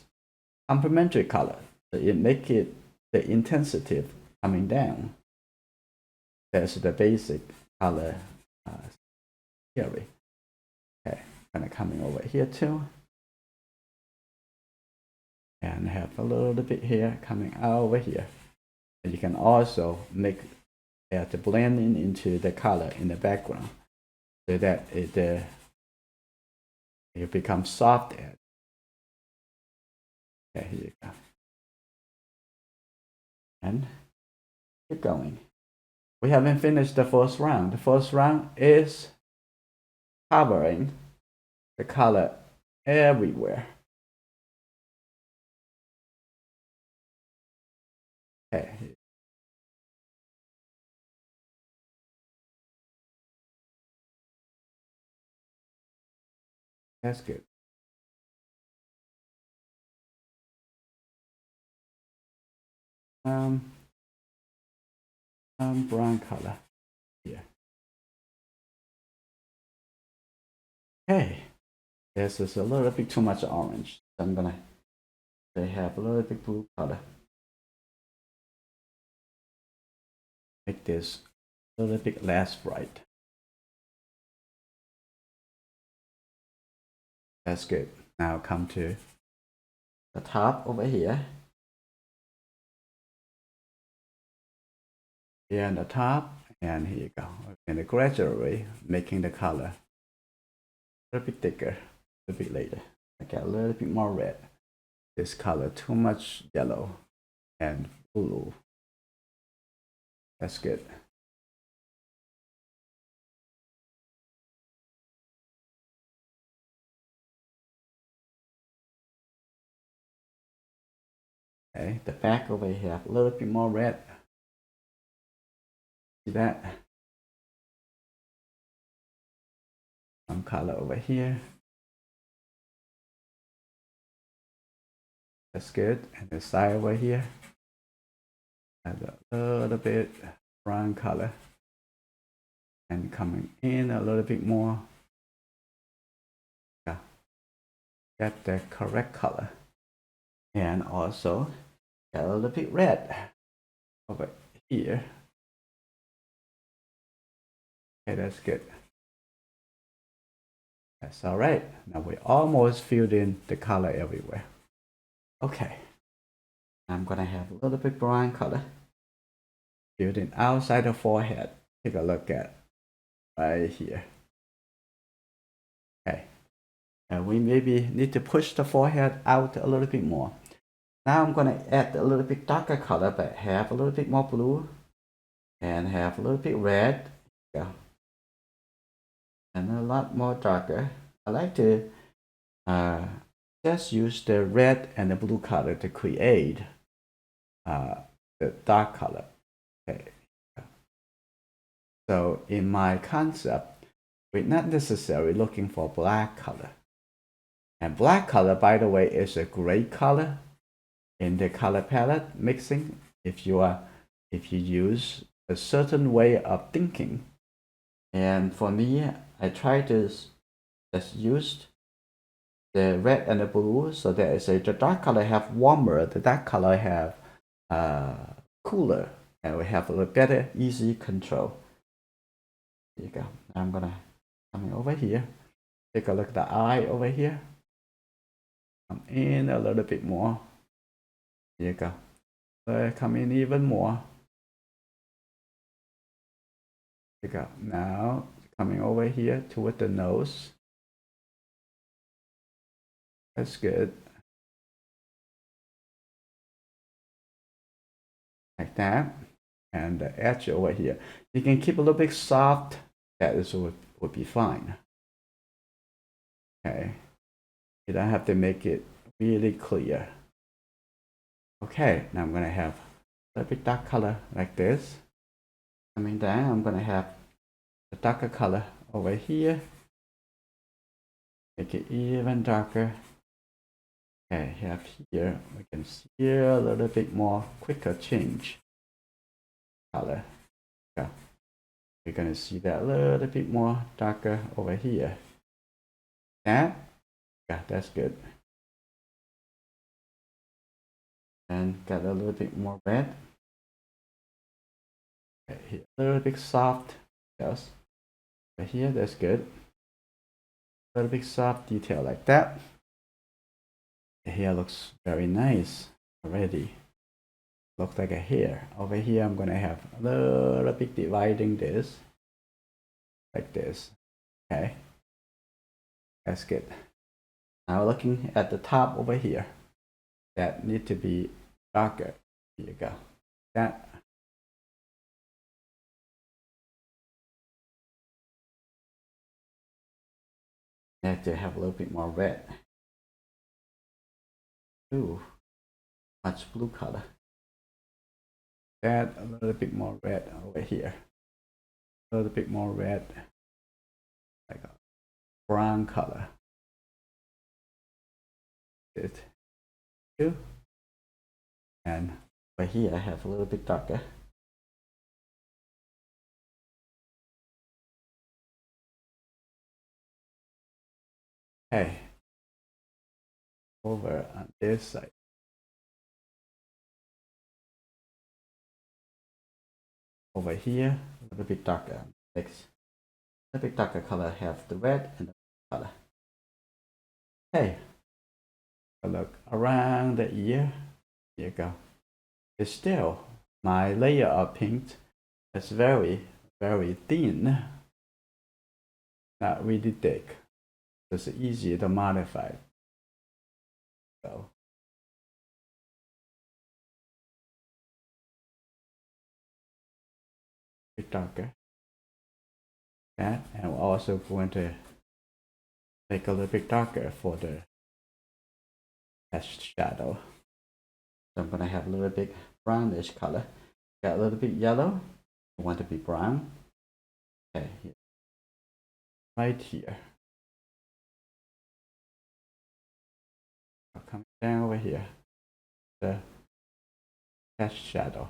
complementary color. So it make it the intensity coming down. That's the basic color theory. Okay, kind of coming over here too. And have a little bit here coming over here. And you can also make the blending into the color in the background, so that it becomes soft edge. Okay, here you go. And keep going. We haven't finished the first round. The first round is covering the color everywhere. Okay. That's good. Brown color here. Okay, this is a little bit too much orange. So I'm gonna They have a little bit blue color. Make this a little bit less bright. That's good. Now come to the top over here. Here on the top, and here you go. And gradually making the color a little bit thicker, a little bit later. I get a little bit more red. This color too much yellow and blue. That's good. Okay, the back over here have a little bit more red. See that? Some color over here. That's good. And the side over here has a little bit brown color. And coming in a little bit more. Yeah. Get the correct color. And also get a little bit red over here. Okay, that's good. That's all right. Now we almost filled in the color everywhere. Okay. I'm gonna have a little bit brown color filled in outside the forehead. Take a look at right here. Okay. And we maybe need to push the forehead out a little bit more. Now I'm gonna add a little bit darker color, but have a little bit more blue and have a little bit red. Yeah. And a lot more darker. I like to just use the red and the blue color to create the dark color. Okay. So in my concept, we're not necessarily looking for black color. And black color, by the way, is a great color in the color palette mixing. If you use a certain way of thinking. And for me, I try to just use the red and the blue, so that is the dark color have warmer, the dark color have cooler, and we have a little better easy control. Here you go. Now I'm gonna come over here. Take a look at the eye over here. Come in a little bit more. Here you go. Come in even more. Here you go. Now coming over here toward the nose. That's good. Like that. And the edge over here. You can keep a little bit soft. That is would be fine. Okay. You don't have to make it really clear. Okay, now I'm gonna have a little bit dark color like this. Coming down, I'm gonna have the darker color over here. Make it even darker. Okay, have here, we can see a little bit more quicker change color. Yeah. We're gonna see that a little bit more darker over here. That, yeah, that's good. And got a little bit more red. Okay, here, a little bit soft, yes. Right here, that's good. A little bit soft detail like that. The hair looks very nice already. Looks like a hair. Over here, I'm gonna have a little bit dividing this like this. Okay, that's good. Now looking at the top over here, that need to be darker. Here you go. That. Need to have a little bit more red. Ooh, much blue color. Add a little bit more red over here. A little bit more red, like a brown color. It. And over here I have a little bit darker. Okay. Over on this side. over here, a little bit darker. Mix a little bit darker color, have the red and the color. Okay, look around the ear. Here you go. It's still my layer of paint is very, very thin, not really thick. It's easy to modify. So a bit darker. That, and we're also going to make a little bit darker for the edge shadow. So I'm going to have a little bit brownish color. Got a little bit yellow. I want to be brown. Okay, here. Right here. Coming down over here. The edge shadow.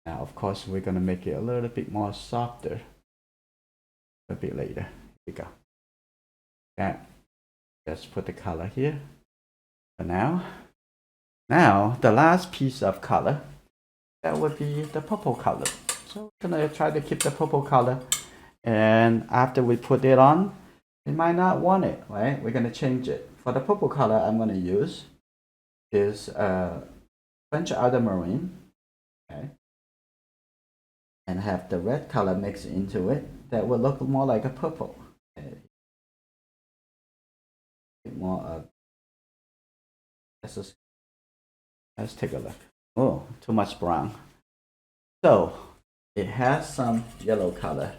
Now, of course, we're going to make it a little bit more softer a bit later. Here we go. That. Just put the color here. For now. Now, the last piece of color, that would be the purple color. So we're going to try to keep the purple color. And after we put it on, we might not want it, right? We're going to change it. For the purple color I'm going to use is French ultramarine. Okay. And have the red color mixed into it. That will look more like a purple. Okay. More of let's take a look. Oh, too much brown. So it has some yellow color,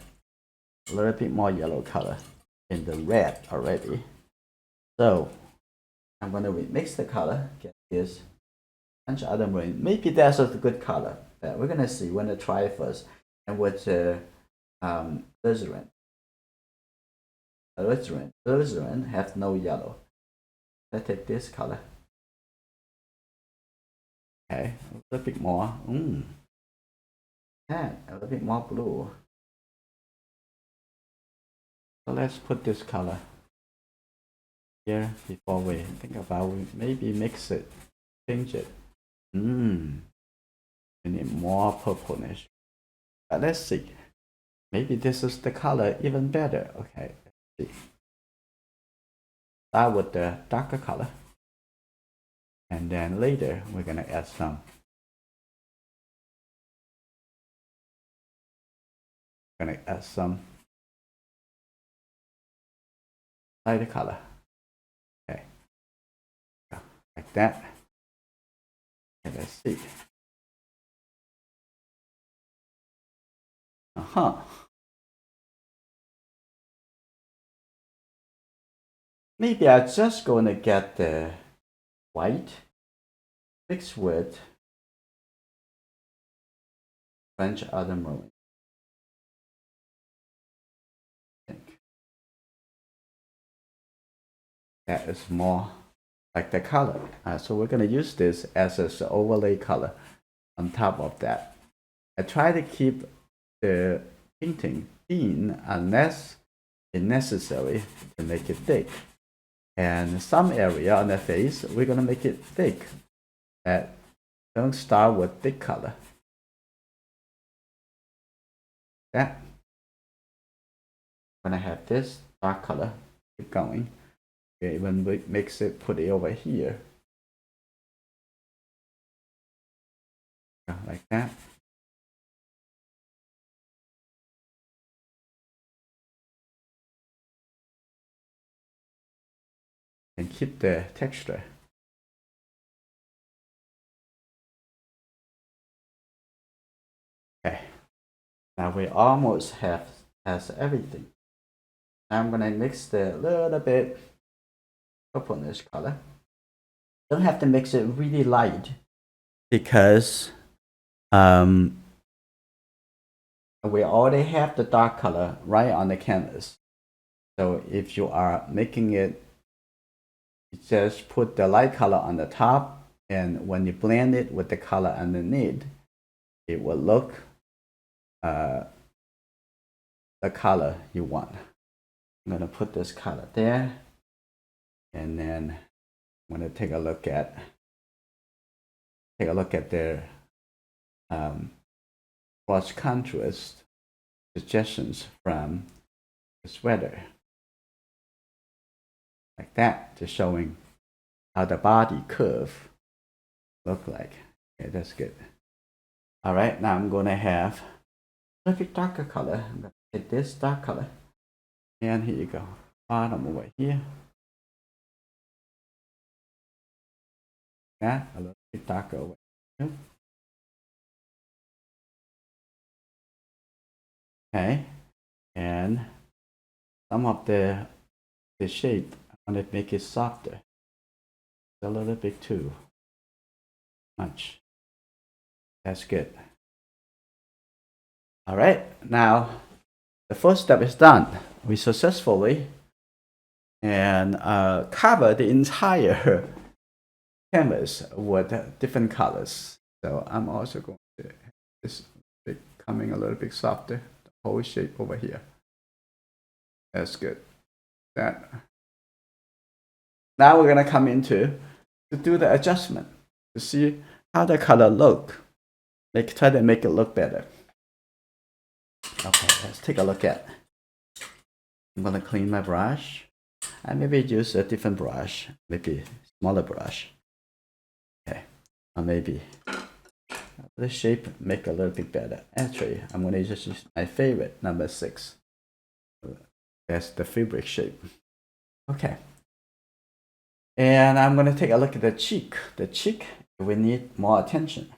a little bit more yellow color in the red already. So I'm going to remix the color. Get this French ultramarine. Maybe that's a good color. We're going to see. We're going to try it first. And with alizarin. Alizarin has no yellow. Let's take this color. Okay, a little bit more. Yeah, a little bit more blue. So let's put this color here before we think about maybe mix it, change it. We need more purplish. But let's see. Maybe this is the color even better. Okay, let's see. Start with the darker color. And then later we're gonna add some. Gonna add some lighter color. Okay, like that. And let's see. Maybe I'm just gonna get the white mixed with French ultramarine. I think that is more like the color. So we're gonna use this as an overlay color on top of that. I try to keep the painting thin unless it's necessary to make it thick. And some area on the face, we're gonna make it thick. Don't start with thick color. Yeah. When I have this dark color, keep going. Okay, even mix it, put it over here. Like that. And keep the texture. Okay. Now we almost has everything. Now I'm gonna mix the little bit purplish color. Don't have to mix it really light because we already have the dark color right on the canvas. So if you are making it, you just put the light color on the top, and when you blend it with the color underneath, it will look the color you want. I'm gonna put this color there, and then I'm gonna take a look at the cross contrast suggestions from the sweater. Like that, just showing how the body curve look like. Okay, that's good. All right, now I'm gonna have a little bit darker color. I'm gonna get this dark color. And here you go. Bottom over here. Yeah, a little bit darker over here. Okay. And some of the shape, I want to make it softer. A little bit too much. That's good. All right, now the first step is done. We successfully cover the entire canvas with different colors. So I'm also going to have this becoming a little bit softer. The whole shape over here. That's good. That. Now we're gonna come into to do the adjustment to see how the color look. Like try to make it look better. Okay, let's take a look at. I'm gonna clean my brush. I maybe use a different brush, maybe smaller brush. Okay, or maybe the shape make a little bit better. Actually, I'm gonna just use my favorite, number 6. That's the fabric shape. Okay. And I'm gonna take a look at the cheek. The cheek, we need more attention.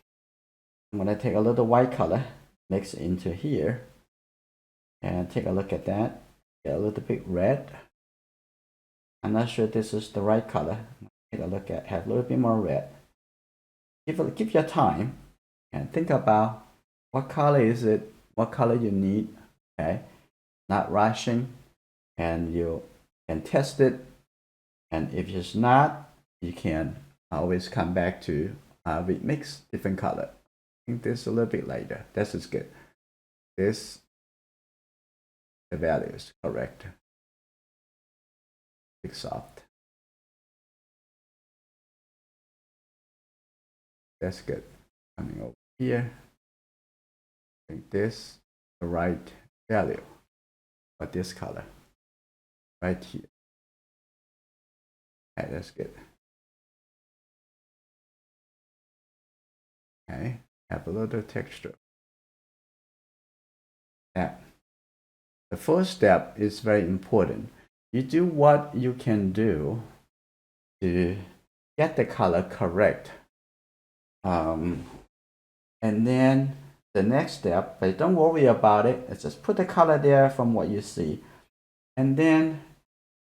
I'm gonna take a little white color, mix it into here, and take a look at that. Get a little bit red. I'm not sure this is the right color. Take a look at, have a little bit more red. Give your time and think about what color is it, what color you need. Okay, not rushing, and you can test it. And if it's not, you can always come back to we mix different color. I think this is a little bit lighter. This is good. This, the value is correct. Big soft. That's good. Coming over here. I think this the right value for this color. Right here. Okay, that's good. Okay, have a little texture. Yeah. The first step is very important. You do what you can do to get the color correct. And then the next step, but don't worry about it. It's just put the color there from what you see. And then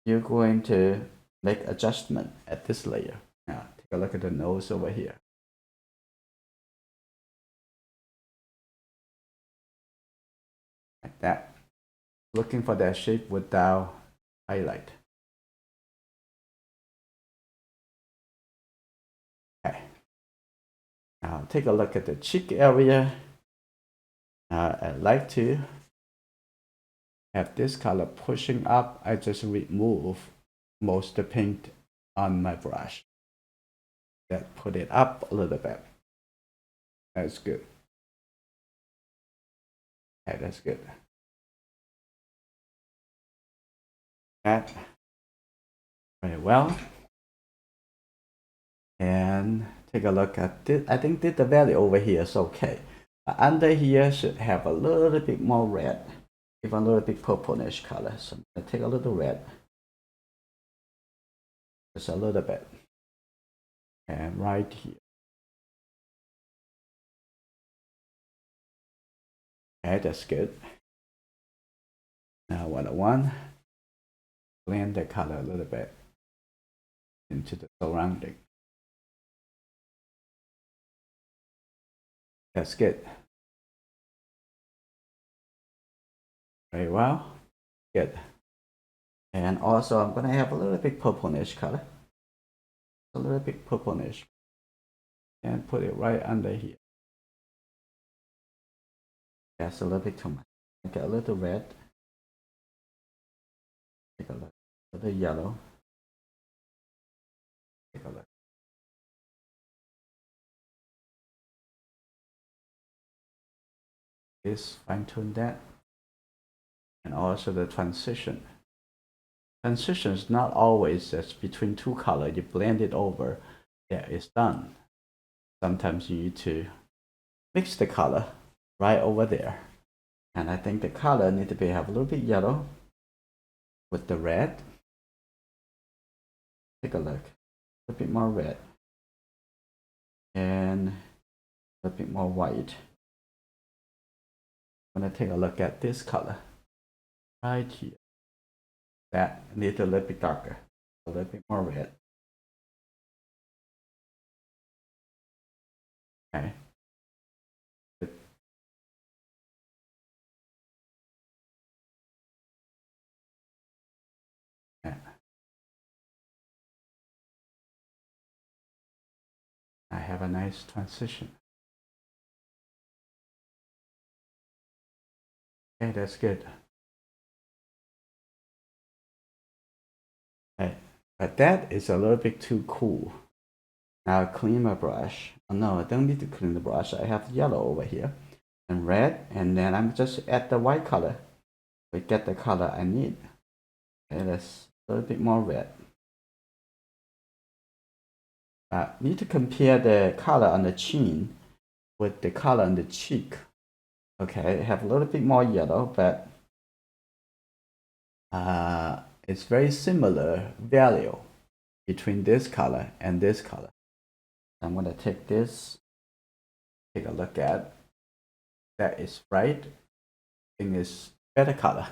you're going to make adjustment at this layer. Now, take a look at the nose over here. Like that. Looking for that shape without highlight. Okay. Now, take a look at the cheek area. I'd like to have this color pushing up. I just remove most of the paint on my brush. That put it up a little bit. That's good. Okay, that's good. That very well. And take a look at this. I think the value over here is okay. Under here should have a little bit more red, even a little bit purplish color. So I'm gonna take a little red, just a little bit, and right here. Okay, that's good. Now what I want, blend the color a little bit into the surrounding. That's good. Very well. Good. And also I'm gonna have a little bit purplish color. A little bit purplish. And put it right under here. That's a little bit too much. Get a little red. Take a look. A little yellow. Take a look. this, fine tune that. And also the transition. Transition is not always just between two colors. You blend it over, yeah, it's done. Sometimes you need to mix the color right over there. And I think the color need to be have a little bit yellow with the red. Take a look, a bit more red and a bit more white. I'm gonna take a look at this color right here. That needs a little bit darker, a little bit more red. Okay. Yeah. I have a nice transition. Okay, that's good. Okay. But that is a little bit too cool. Now clean my brush. Oh, no, I don't need to clean the brush. I have yellow over here and red, and then I'm just add the white color. We get the color I need. Okay, that's a little bit more red. Need to compare the color on the chin with the color on the cheek. Okay, have a little bit more yellow, but it's very similar value between this color and this color. I'm gonna take this, take a look at. That is right. I think it's better color.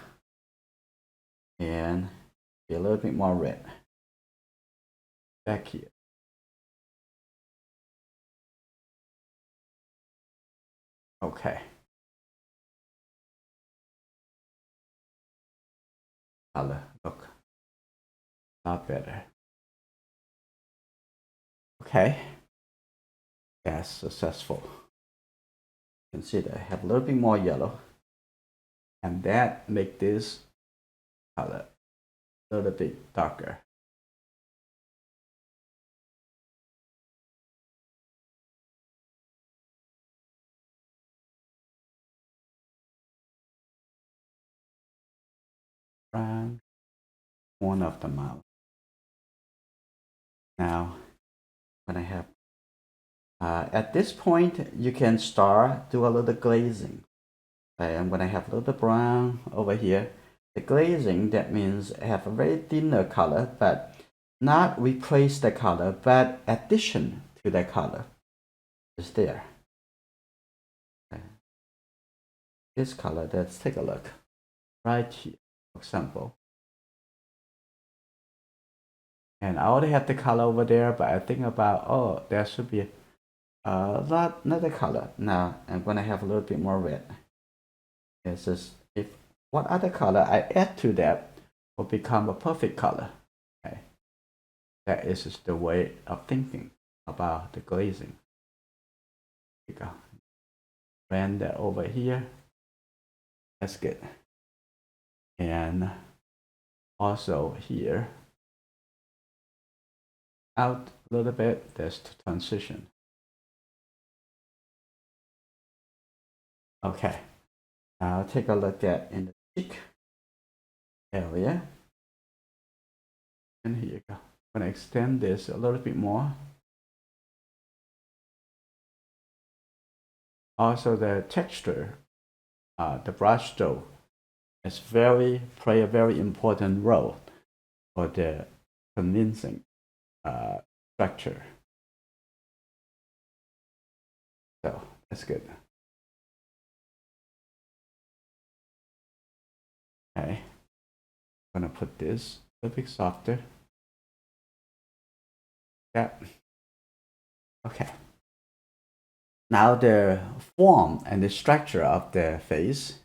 And be a little bit more red. Back here. Okay. Color, look. A lot better. Okay. That's successful. You can see that I have a little bit more yellow. And that make this color a little bit darker. Around one of the mouth. Now, when I have at this point, you can start do a little glazing. I'm gonna have a little brown over here. The glazing, that means I have a very thinner color, but not replace the color, but addition to the color is there. Okay. This color, let's take a look. Right here, for example. And I already have the color over there, but I think about, oh, there should be another color. Now I'm gonna have a little bit more red. This is if what other color I add to that will become a perfect color. Okay, that is just the way of thinking about the glazing. Here we go. Blend that over here. That's good. And also here, out a little bit. There's the transition. Okay. Now take a look at in the cheek area. And here you go. I'm gonna extend this a little bit more. Also the texture, the brush stroke is play a very important role for the convincing structure. So that's good. Okay, I'm gonna put this a little bit softer. Yeah. Okay. Now the form and the structure of the face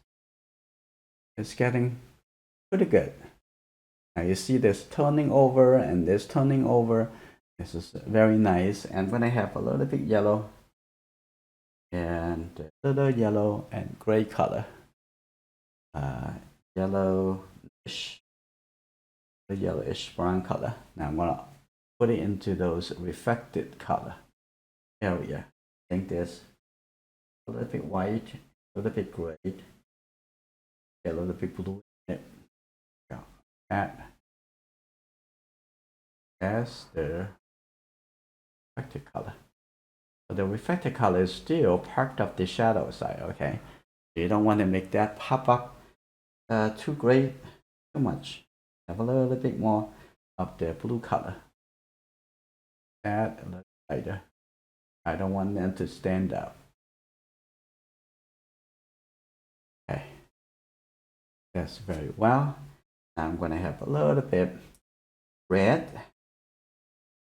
is getting pretty good. Now you see this turning over and this turning over. This is very nice. And when I have a little bit yellow and a little yellow and gray color, yellowish, the yellowish brown color. Now I'm gonna put it into those reflected color area. I think there's a little bit white little bit gray, a little bit blue in it. That's the reflected color. So the reflected color is still part of the shadow side, okay? You don't want to make that pop up too gray, too much. Have a little bit more of the blue color. Add a little lighter. I don't want them to stand out. Okay, that's very well. Now I'm going to have a little bit red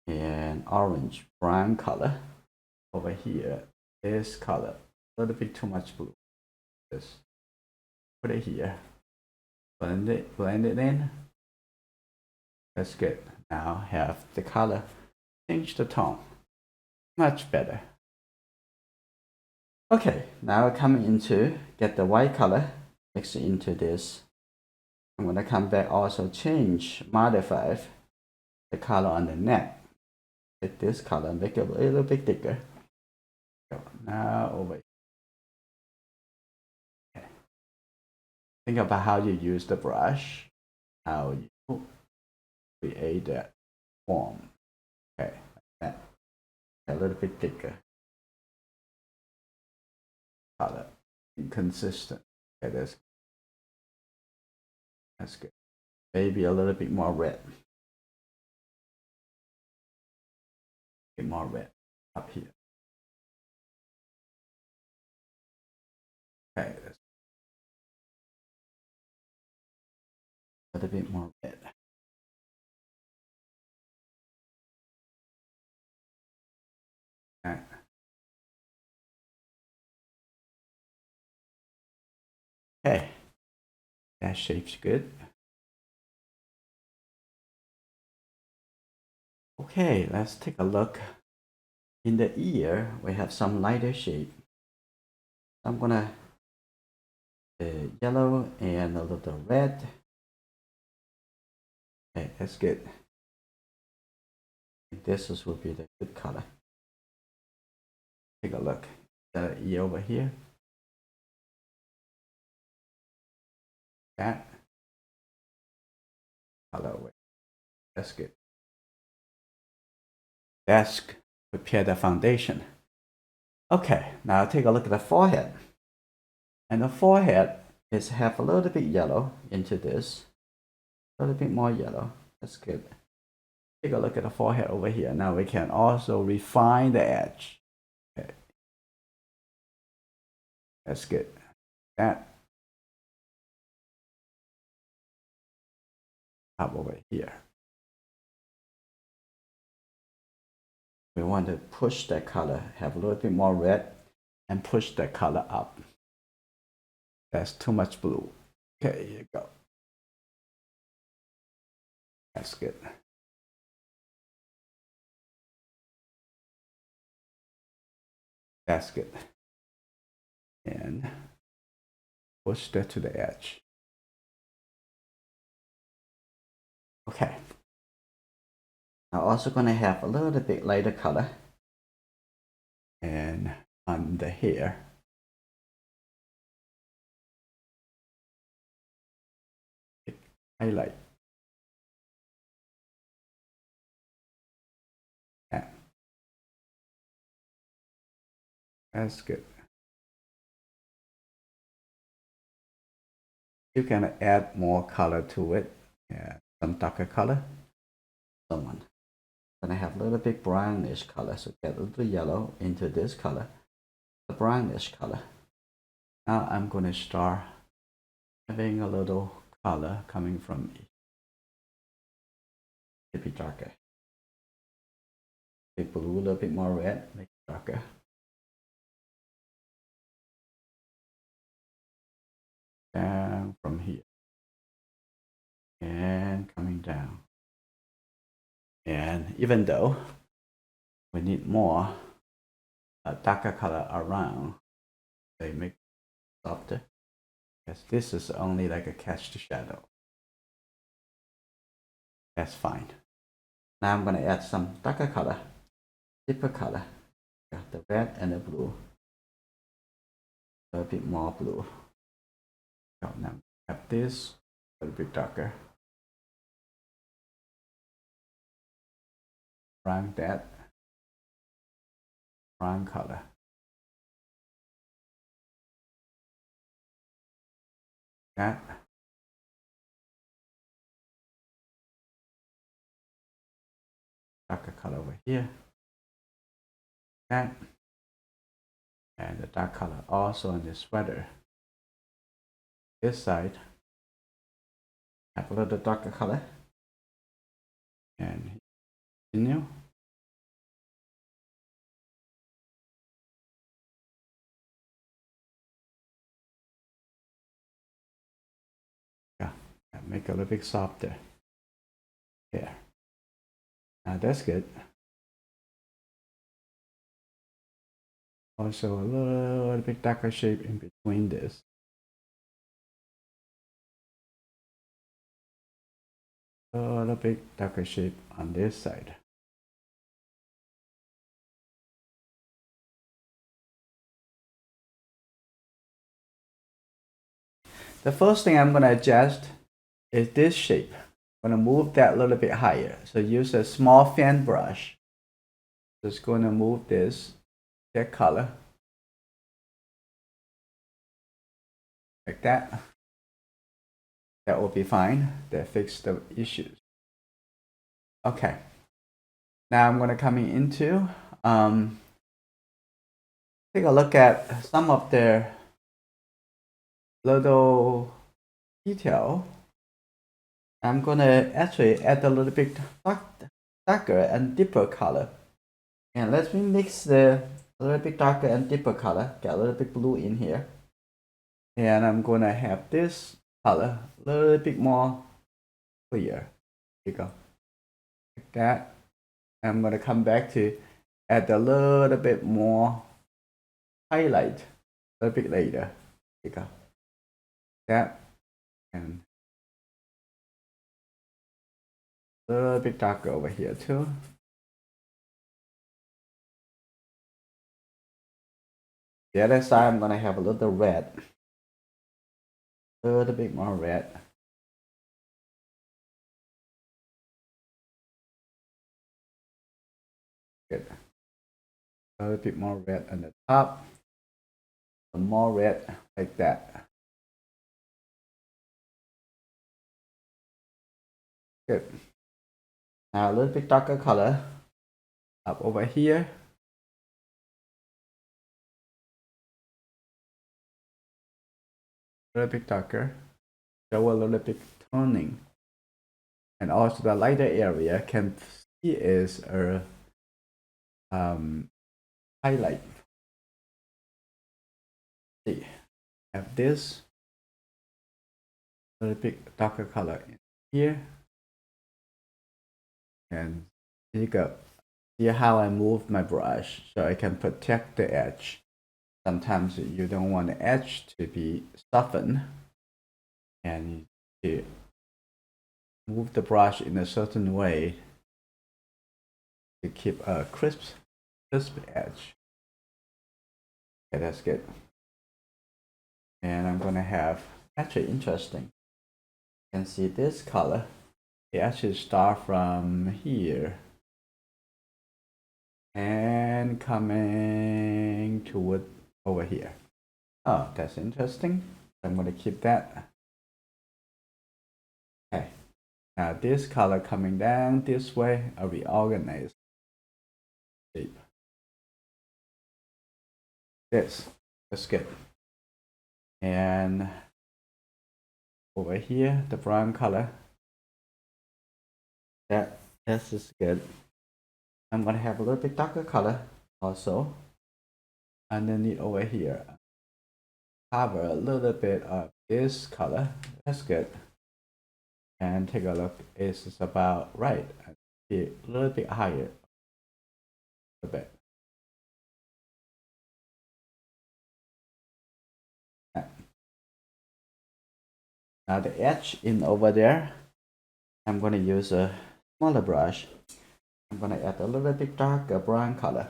and orange brown color over here. This color, a little bit too much blue. Just put it here. Blend it in. That's good. Now have the color change the tone. Much better. Okay, now coming into get the white color, mix it into this. I'm gonna come back also change, modify the color on the neck. Take this color, make it a little bit thicker. Now over here. Okay. Think about how you use the brush, how you create that form. Okay, like that. A little bit thicker. Color, inconsistent. Okay, that's good. Maybe a little bit more red. A bit more red up here. Okay, that's a little bit more red. Okay. Okay, that shape's good. Okay, let's take a look. In the ear, we have some lighter shape. I'm gonna yellow and a little red. Okay, that's good. This will be the good color. Take a look. The ear over here. That colorway. That's good. That's prepare the foundation. Okay, now take a look at the forehead. And the forehead is have a little bit yellow into this. A little bit more yellow. That's good. Take a look at the forehead over here. Now we can also refine the edge. Okay. That's good. That up over here. We want to push that color, have a little bit more red, and push that color up. That's too much blue. Okay, here you go. That's good. That's good. And push that to the edge. Okay. I'm also going to have a little bit lighter color and on the hair. Highlight. Yeah. That's good. You can add more color to it. Yeah, some darker color. Someone. Then I have a little bit brownish color, so get a little yellow into this color, the brownish color. Now I'm going to start having a little color coming from a bit darker. A blue, a little bit more red, make it darker. Down from here and coming down. And even though we need more darker color around, they make it softer. Because this is only like a catch to shadow. That's fine. Now I'm going to add some darker color, deeper color. Got the red and the blue. a bit more blue. So now have this a little bit darker. Brown that. Brown color. That. Darker color over here. That. And the dark color also on the sweater. This side. Have a little darker color. And continue. Yeah, make it a little bit softer. Yeah. Now that's good. Also a little bit darker shape in between this. A little bit darker shape on this side. The first thing I'm going to adjust is this shape. I'm going to move that a little bit higher. So use a small fan brush. Just going to move that color like that. That will be fine. That fixes the issues. Okay. Now I'm going to come into take a look at some of the little detail. I'm going to actually add a little bit darker and deeper color. And let me mix a little bit darker and deeper color. Get a little bit blue in here. And I'm going to have this color a little bit more clear. Here you go. Like that. I'm going to come back to add a little bit more highlight a little bit later. Here you go. That. And a little bit darker over here too. The other side, I'm going to have a little red. A little bit more red. Good. A little bit more red on the top. Some more red like that. Good. Now a little bit darker color up over here. A little bit darker. Show a little bit toning. And also the lighter area can see is a highlight. See, have this a little bit darker color in here. And here you go. See how I move my brush so I can protect the edge. Sometimes you don't want the edge to be softened, and you move the brush in a certain way to keep a crisp edge. Okay, that's good. And I'm gonna have actually interesting. You can see this color. It actually start from here and coming toward over here. Oh, that's interesting. I'm going to keep that. Okay. Now this color coming down this way, I'll reorganize shape. That's good. And over here, the brown color. This is good. I'm gonna have a little bit darker color also underneath over here. Cover a little bit of this color. That's good. And take a look. It's about right. A little bit higher. A bit. Now the edge in over there, I'm gonna use a smaller brush. I'm gonna add a little bit darker brown color.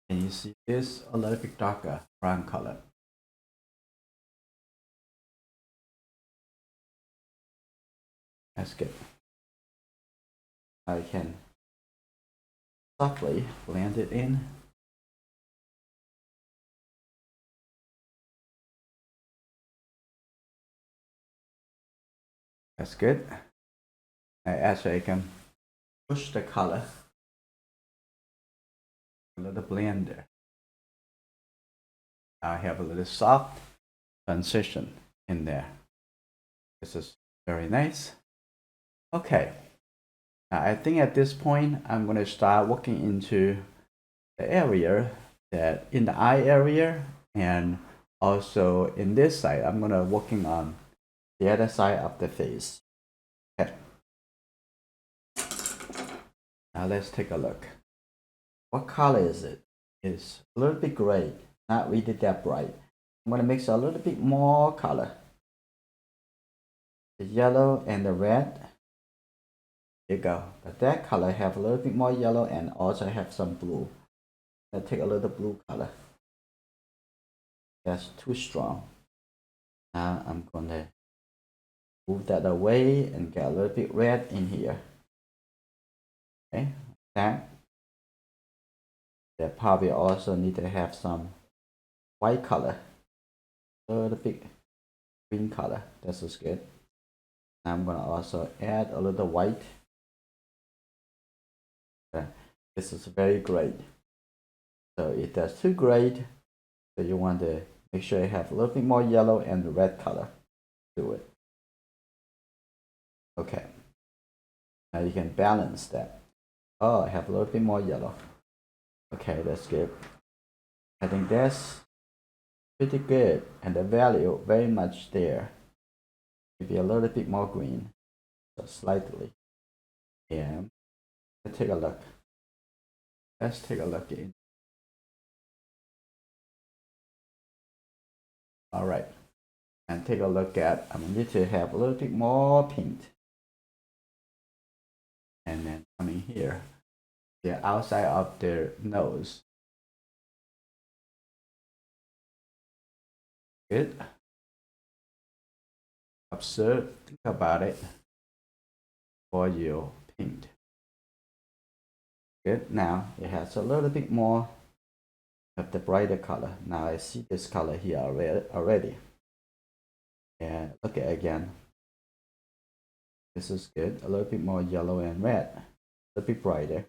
And you see this a little bit darker brown color. That's good. I can softly blend it in. That's good. Actually, I can push the color a little blender. I have a little soft transition in there. This is very nice. Okay. Now I think at this point, I'm going to start working into the area that in the eye area, and also in this side, I'm going to working on the other side of the face. Okay. Now let's take a look. What color is it? It's a little bit gray, not really that bright. I'm going to mix a little bit more color. The yellow and the red. There you go. But that color have a little bit more yellow and also have some blue. Let's take a little blue color. That's too strong. Now I'm going to move that away and get a little bit red in here. Okay, that. They probably also need to have some white color. A little bit green color. This is good. I'm going to also add a little white. This is very great. So if that's too great, so you want to make sure you have a little bit more yellow and red color to it. Okay. Now you can balance that. Oh, I have a little bit more yellow. Okay, that's good. I think that's pretty good, and the value very much there. Maybe a little bit more green, so slightly. Yeah. Let's take a look. Let's take a look in. All right. And take a look at, I need to have a little bit more pink. And then coming here, the outside of their nose. Good. Observe, think about it for your paint. Good. Now it has a little bit more of the brighter color. Now I see this color here already. And look at it again. This is good. A little bit more yellow and red. A little bit brighter.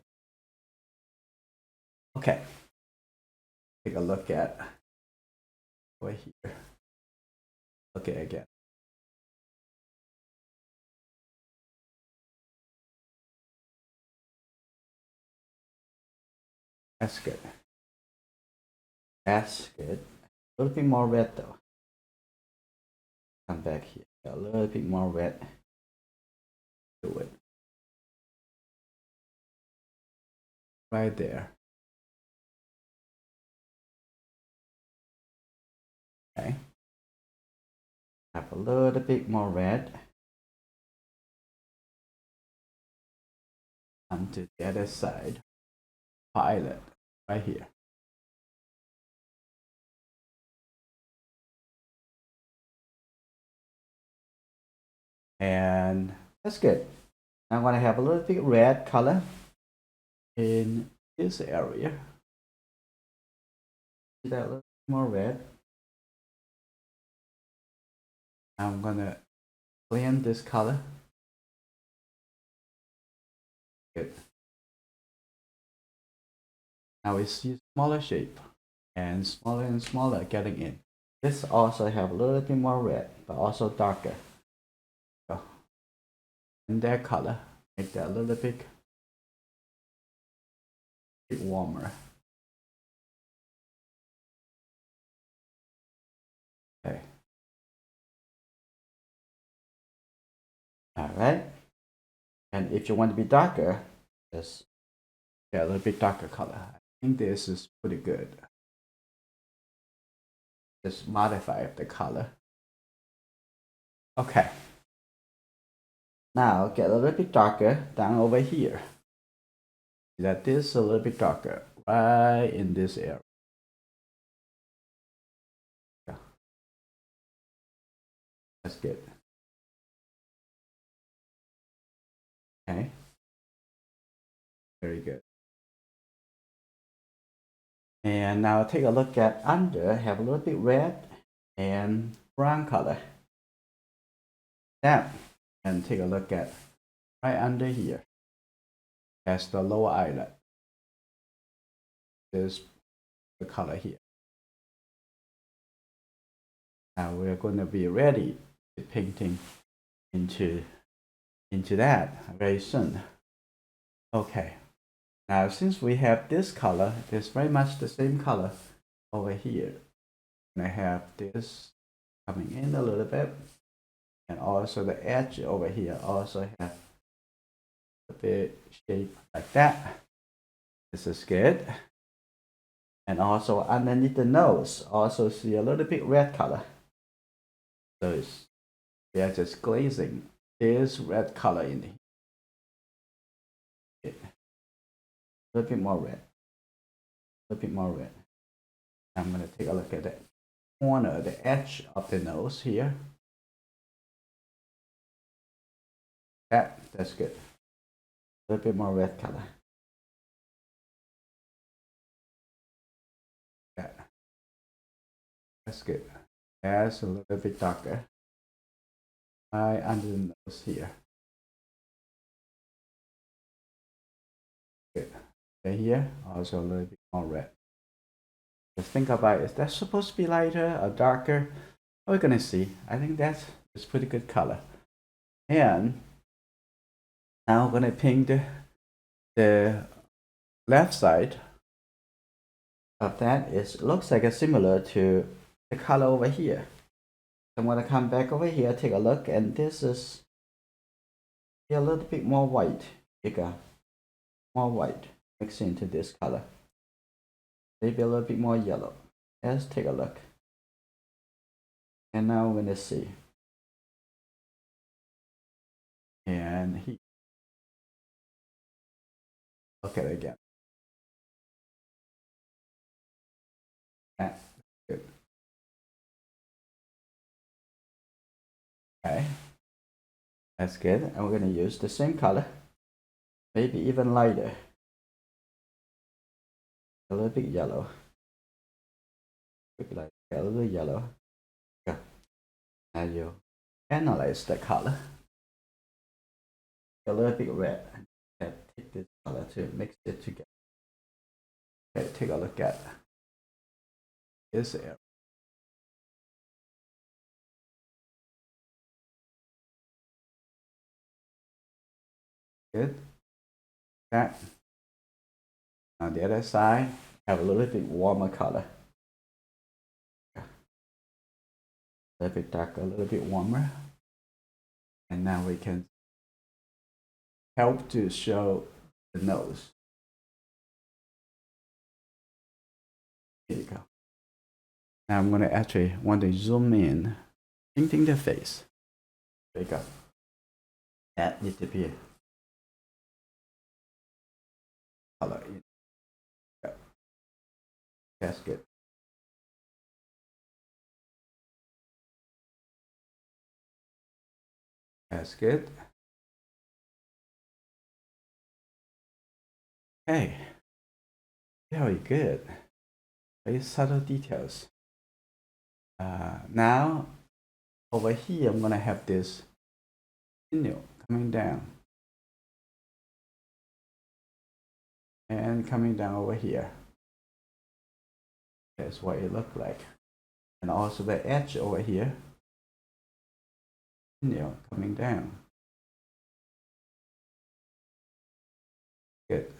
Okay. Take a look at over here. Look at it again. That's good. That's good. A little bit more red though. Come back here. A little bit more red. Do it. Right there. Okay. Have a little bit more red. Onto the other side. Violet. Right here. And that's good. I'm going to have a little bit red color in this area. See that a little more red? I'm going to blend this color. Good. Now we see smaller shape and smaller getting in. This also have a little bit more red, but also darker. So, in that color, make that a little bit warmer. Okay. All right. And if you want to be darker, just get a little bit darker color. I think this is pretty good. Just modify the color. Okay. Now get a little bit darker down over here. That is a little bit darker. right in this area. Yeah. That's good. Okay. Very good. And now take a look at under, have a little bit red and brown color. That, and take a look at right under here. That's the lower eyelid. This the color here. Now we're going to be ready to painting into that very soon. Okay. Now since we have this color, it's very much the same color over here. And I have this coming in a little bit, and also the edge over here also have a bit shape like that. This is good. And also underneath the nose, also see a little bit red color. So we are just glazing this red color in here. A little bit more red. A little bit more red. I'm going to take a look at the corner, the edge of the nose here. That's good. A little bit more red color. That's good. That's a little bit darker. Right under the nose here. Good. And here, also a little bit more red. Just think about it. Is that supposed to be lighter or darker? We're gonna see. I think that's pretty good color. And now I'm gonna paint the left side of that. It looks like it's similar to the color over here. I'm gonna come back over here, take a look, and this is a little bit more white. Bigger, more white mixed into this color. Maybe a little bit more yellow. Let's take a look. And now we're gonna see. And he look at it again. That's good. Okay. That's good. And we're gonna use the same color. Maybe even lighter. A little bit yellow. Like a little yellow. Yeah. Now you analyze the color. A little bit red. And take this color to mix it together. Okay, take a look at this area. Good. That. On the other side, have a little bit warmer color. A little bit darker, a little bit warmer. And now we can help to show the nose. Here you go. Now I'm going to actually want to zoom in, painting the face. There you go. That needs to be color in. Yeah. That's good. That's good. Okay. Very good. Very subtle details. Now, over here, I'm going to have this sinew coming down. And coming down over here. That's what it looks like. And also the edge over here. Sinew coming down. Good.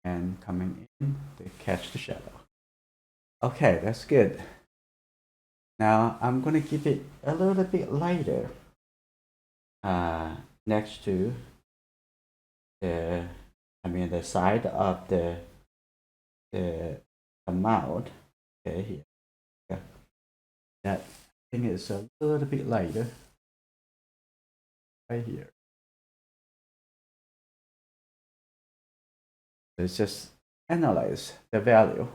And coming in to catch the shadow. Okay, that's good. Now I'm going to keep it a little bit lighter next to the side of the mouth. Okay, here. Yeah. That thing is a little bit lighter right here. Let's just analyze the value.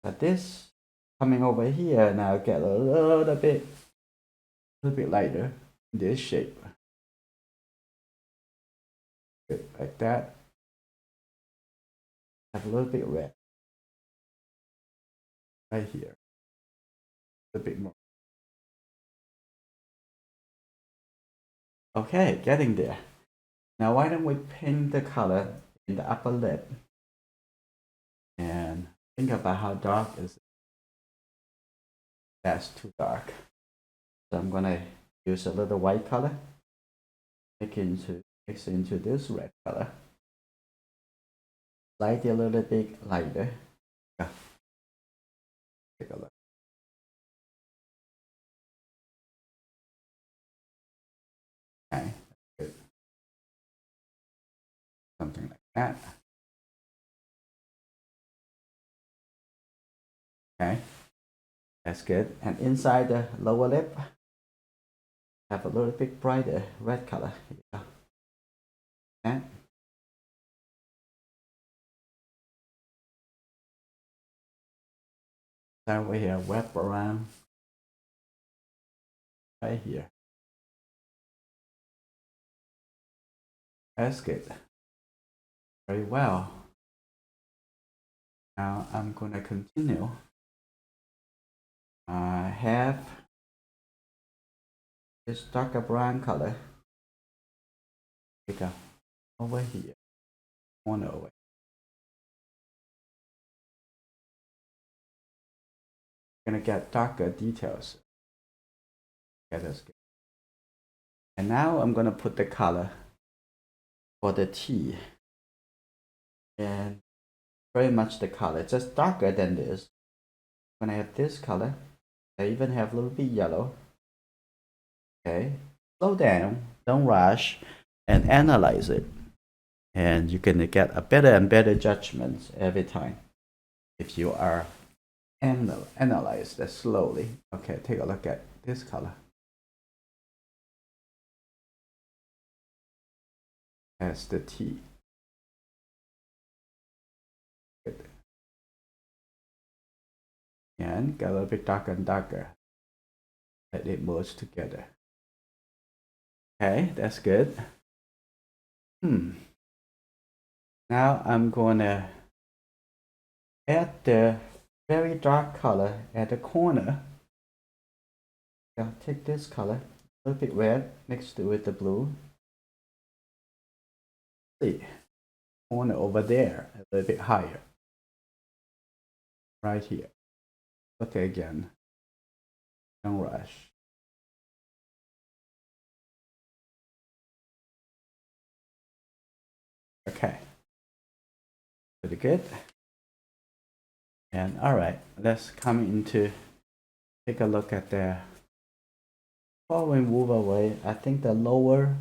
But this coming over here now get a little bit lighter in this shape. Good, like that. Have a little bit red right here. A bit more. Okay, getting there. Now why don't we paint the color in the upper lip and think about how dark is it. That's too dark. So I'm gonna use a little white color, mix into this red color. Slightly a little bit lighter. Yeah. Take a look. Okay, good. Something like that. Okay, that's good. And inside the lower lip, have a little bit brighter red color. Yeah. Okay. So we here, wrap around right here. That's good. Very well. Now I'm gonna continue. I have this darker brown color. Pick up over here. Corner over. Gonna get darker details. Okay, that's good. And now I'm gonna put the color for the T. And very much the color, just darker than this. When I have this color, I even have a little bit yellow. Okay, slow down, don't rush, and analyze it. And you can get a better and better judgment every time if you are analyze that slowly. Okay, take a look at this color. That's the T. Good. And get a little bit darker and darker. Let it merge together. Okay, that's good. Now I'm gonna add the very dark color at the corner. I'll take this color, a little bit red next to it, the blue. See, corner over there, a little bit higher. Right here. Okay, again. Don't rush. Okay. Pretty good. And all right, let's come into take a look at the before we move away. I think the lower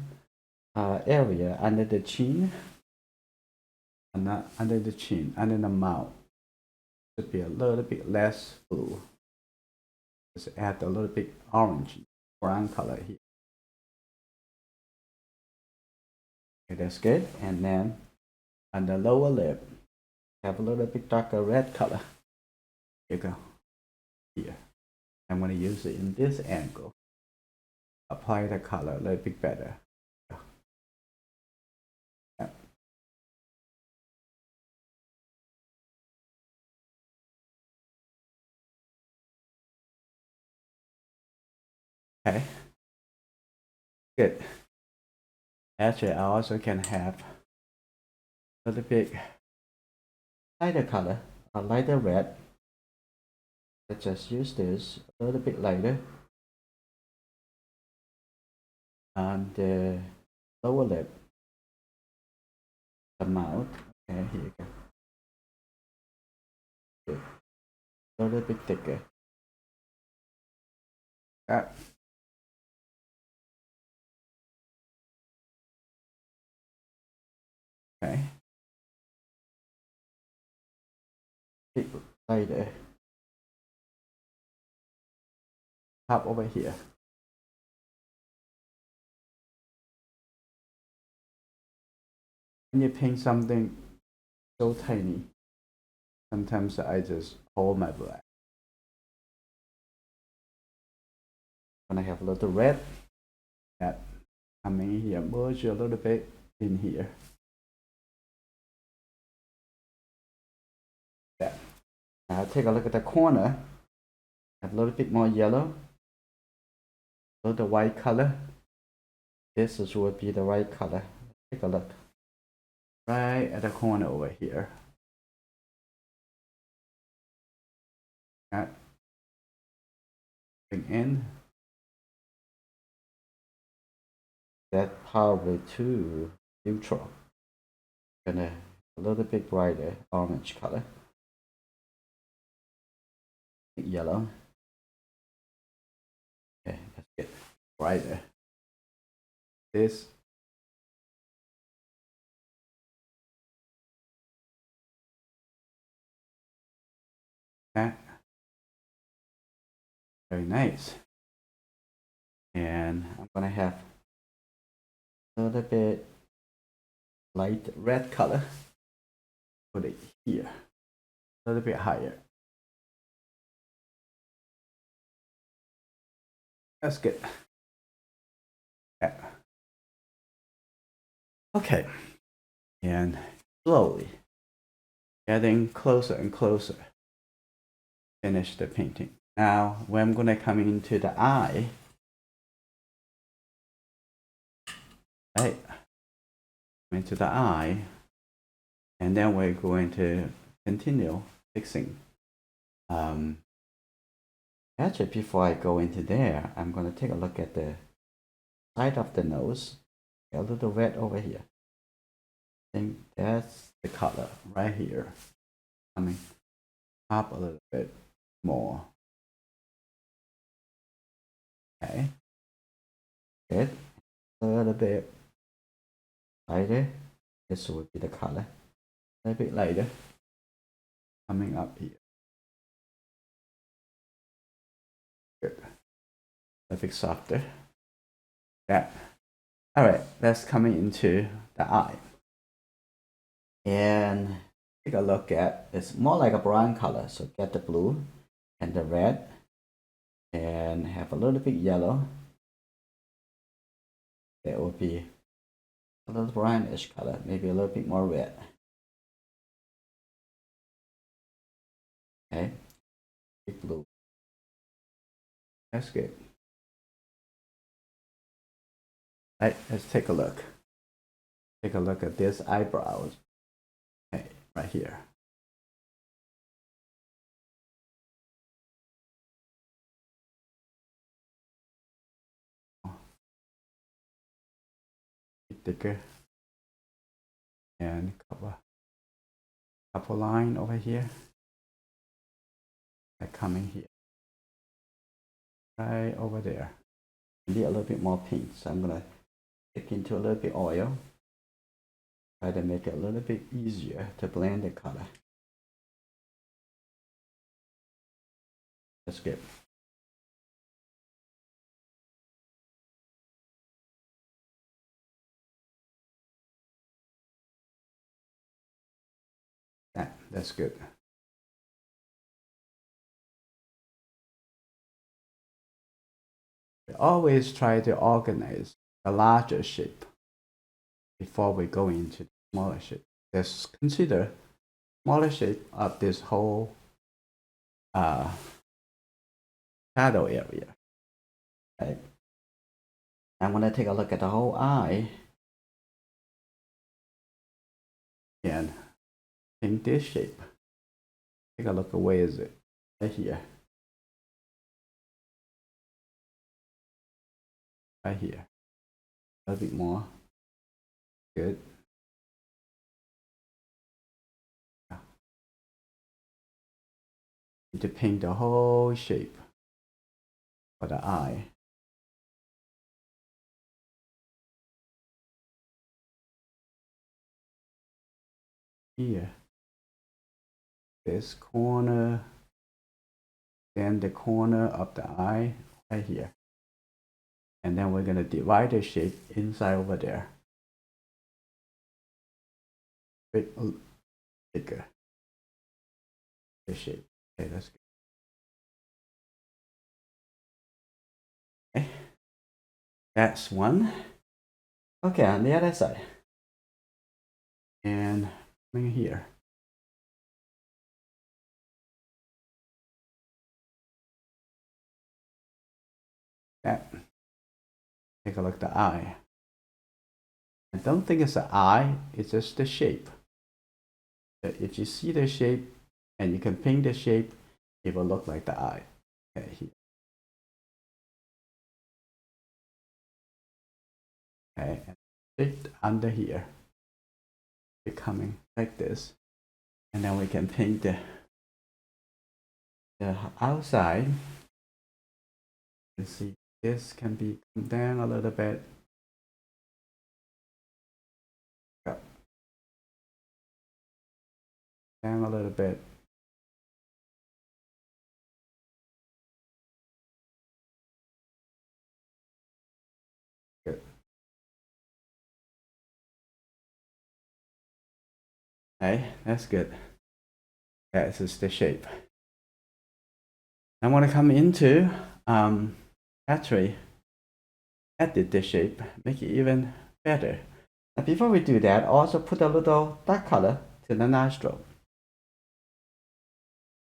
area under the chin, and not under the chin, under the mouth, should be a little bit less blue. Just add a little bit orange, brown color here. Okay, that's good. And then on the lower lip, have a little bit darker red color. Here you go. Here. I'm going to use it in this angle. Apply the color a little bit better. Yeah. Okay. Good. Actually, I also can have a little bit lighter color, a lighter red. Let's just use this a little bit lighter on the lower lip, the mouth. Okay, here you go. Good. A little bit thicker. Okay. Bit lighter. Up over here. When you paint something so tiny. Sometimes I just hold my breath. When I have a little red, that coming here, merge a little bit in here. Yeah. Now take a look at the corner. Have a little bit more yellow, a little white color. This would be the right color. Take a look. Right at the corner over here. That bring in. That probably too neutral. Gonna a little bit brighter orange color. Yellow. Okay, that's good. Brighter. This. That. Very nice. And I'm gonna have a little bit light red color. Put it here. A little bit higher. That's good. Yeah. Okay. And slowly getting closer and closer. Finish the painting. Now, when I'm gonna come into the eye, right? Into the eye, and then we're going to continue fixing. Actually, before I go into there, I'm gonna take a look at the side of the nose. A little red over here. I think that's the color right here. Coming up a little bit more. Okay. Good. A little bit lighter. This would be the color. A little bit lighter. Coming up here. Good. A bit softer. Yeah. All right. That's coming into the eye. And take a look at, it's more like a brown color. So get the blue and the red and have a little bit yellow. It will be a little brownish color, maybe a little bit more red. Okay, big blue. That's good. Right, let's take a look. Take a look at this eyebrows. Okay, right here. Thicker. And couple line over here. Like coming here. Right over there. Need a little bit more pink, so I'm gonna take into a little bit oil. Try to make it a little bit easier to blend the color. That's good. That's good. We always try to organize a larger shape before we go into the smaller shape. Let's consider smaller shape of this whole shadow area. Okay. I'm going to take a look at the whole eye and think this shape. Take a look at where is it? Right here. Right here. A little bit more. Good. Need to paint the whole shape for the eye. Here. This corner. Then the corner of the eye right here. And then we're going to divide the shape inside over there. bigger. The shape. Okay, that's good. Okay. That's one. Okay, on the other side. And coming here. That. Take a look at the eye. I don't think it's an eye, it's just the shape. If you see the shape and you can paint the shape, it will look like the eye. Okay, here. Okay, and straight under here, becoming like this. And then we can paint the outside. You can see this can be come down a little bit. Up. Down a little bit. Good. Okay, that's good. That is the shape. I want to come into actually edit the shape, make it even better. And before we do that, also put a little dark color to the nostril.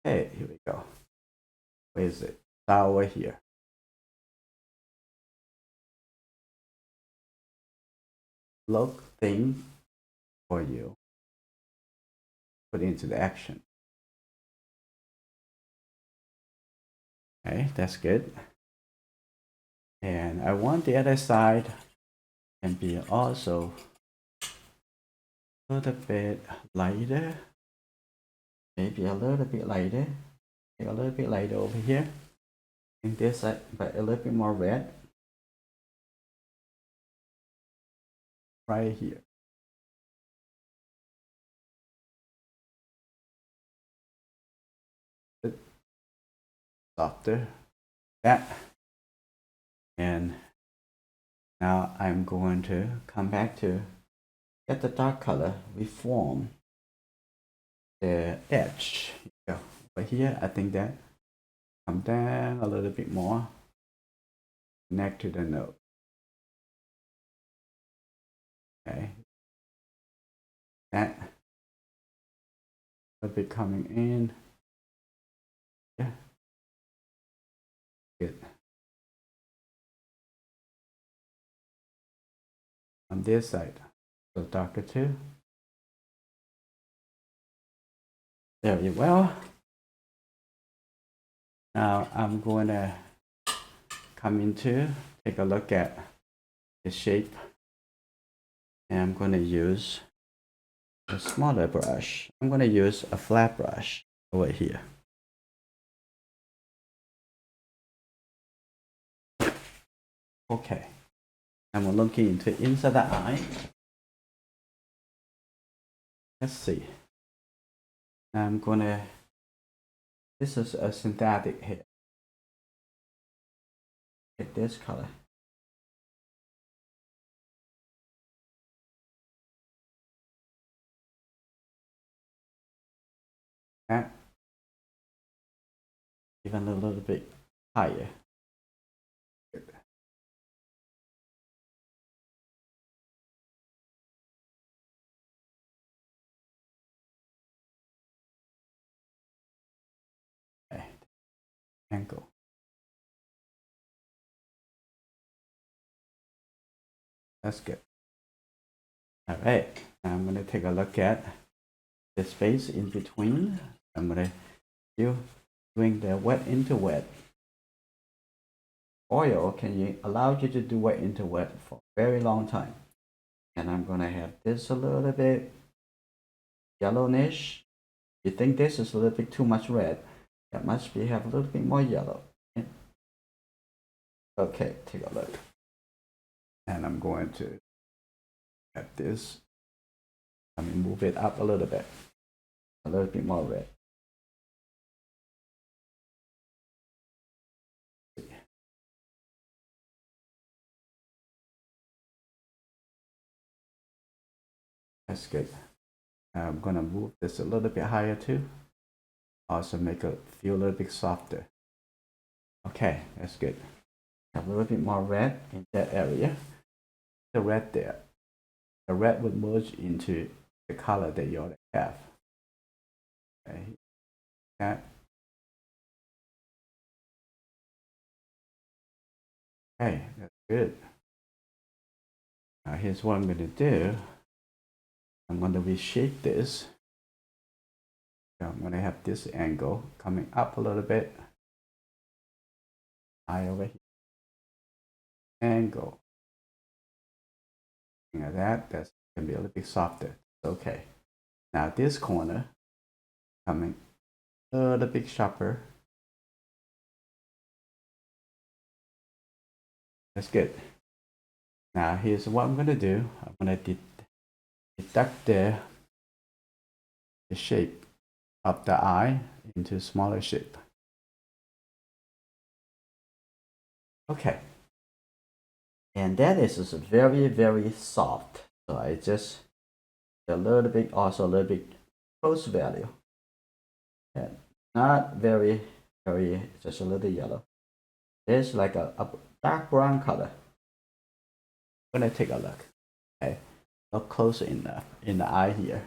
Okay, here we go. Where is it? Over here. Look thing for you. Put into the action. Okay, that's good. And I want the other side can be also a little bit lighter. Maybe a little bit lighter. A little bit lighter over here. And this side, but a little bit more red. Right here. Softer. That. And now I'm going to come back to get the dark color, reform the edge. Yeah. Over here, I think that come down a little bit more, connect to the nose. Okay. That a bit coming in. Yeah. Good. On this side, so darker too. Very well. Now I'm going to come into, take a look at the shape. And I'm going to use a smaller brush. I'm going to use a flat brush over here. Okay. I'm looking into inside the eye. Let's see. I'm going to, this is a synthetic hair. Get this color. That even a little bit higher. Good. Okay. Angle. That's good. All right. I'm going to take a look at the space in between. I'm going to do doing the wet into wet. Oil can allow you to do wet into wet for a very long time. And I'm going to have this a little bit yellowish. You think this is a little bit too much red, that must be have a little bit more yellow. Okay, take a look. And I'm going to have this. Let me move it up a little bit more red. That's good. I'm gonna move this a little bit higher too. Also make it feel a little bit softer. Okay, that's good. Have a little bit more red in that area. The red there. The red would merge into the color that you already have. Okay. Okay. Okay, that's good. Now here's what I'm going to do. I'm going to reshape this. So I'm going to have this angle coming up a little bit. Eye over here. Angle. Like that. That's going to be a little bit softer. Okay. Now this corner coming a little bit sharper. That's good. Now here's what I'm going to do. I'm going to deduct the shape of the eye into smaller shape. Okay. And that is just very, very soft. So I just a little bit, also a little bit close value. And not very, just a little yellow. It's like a dark brown color. I'm gonna take a look. Okay, look closer in the eye here.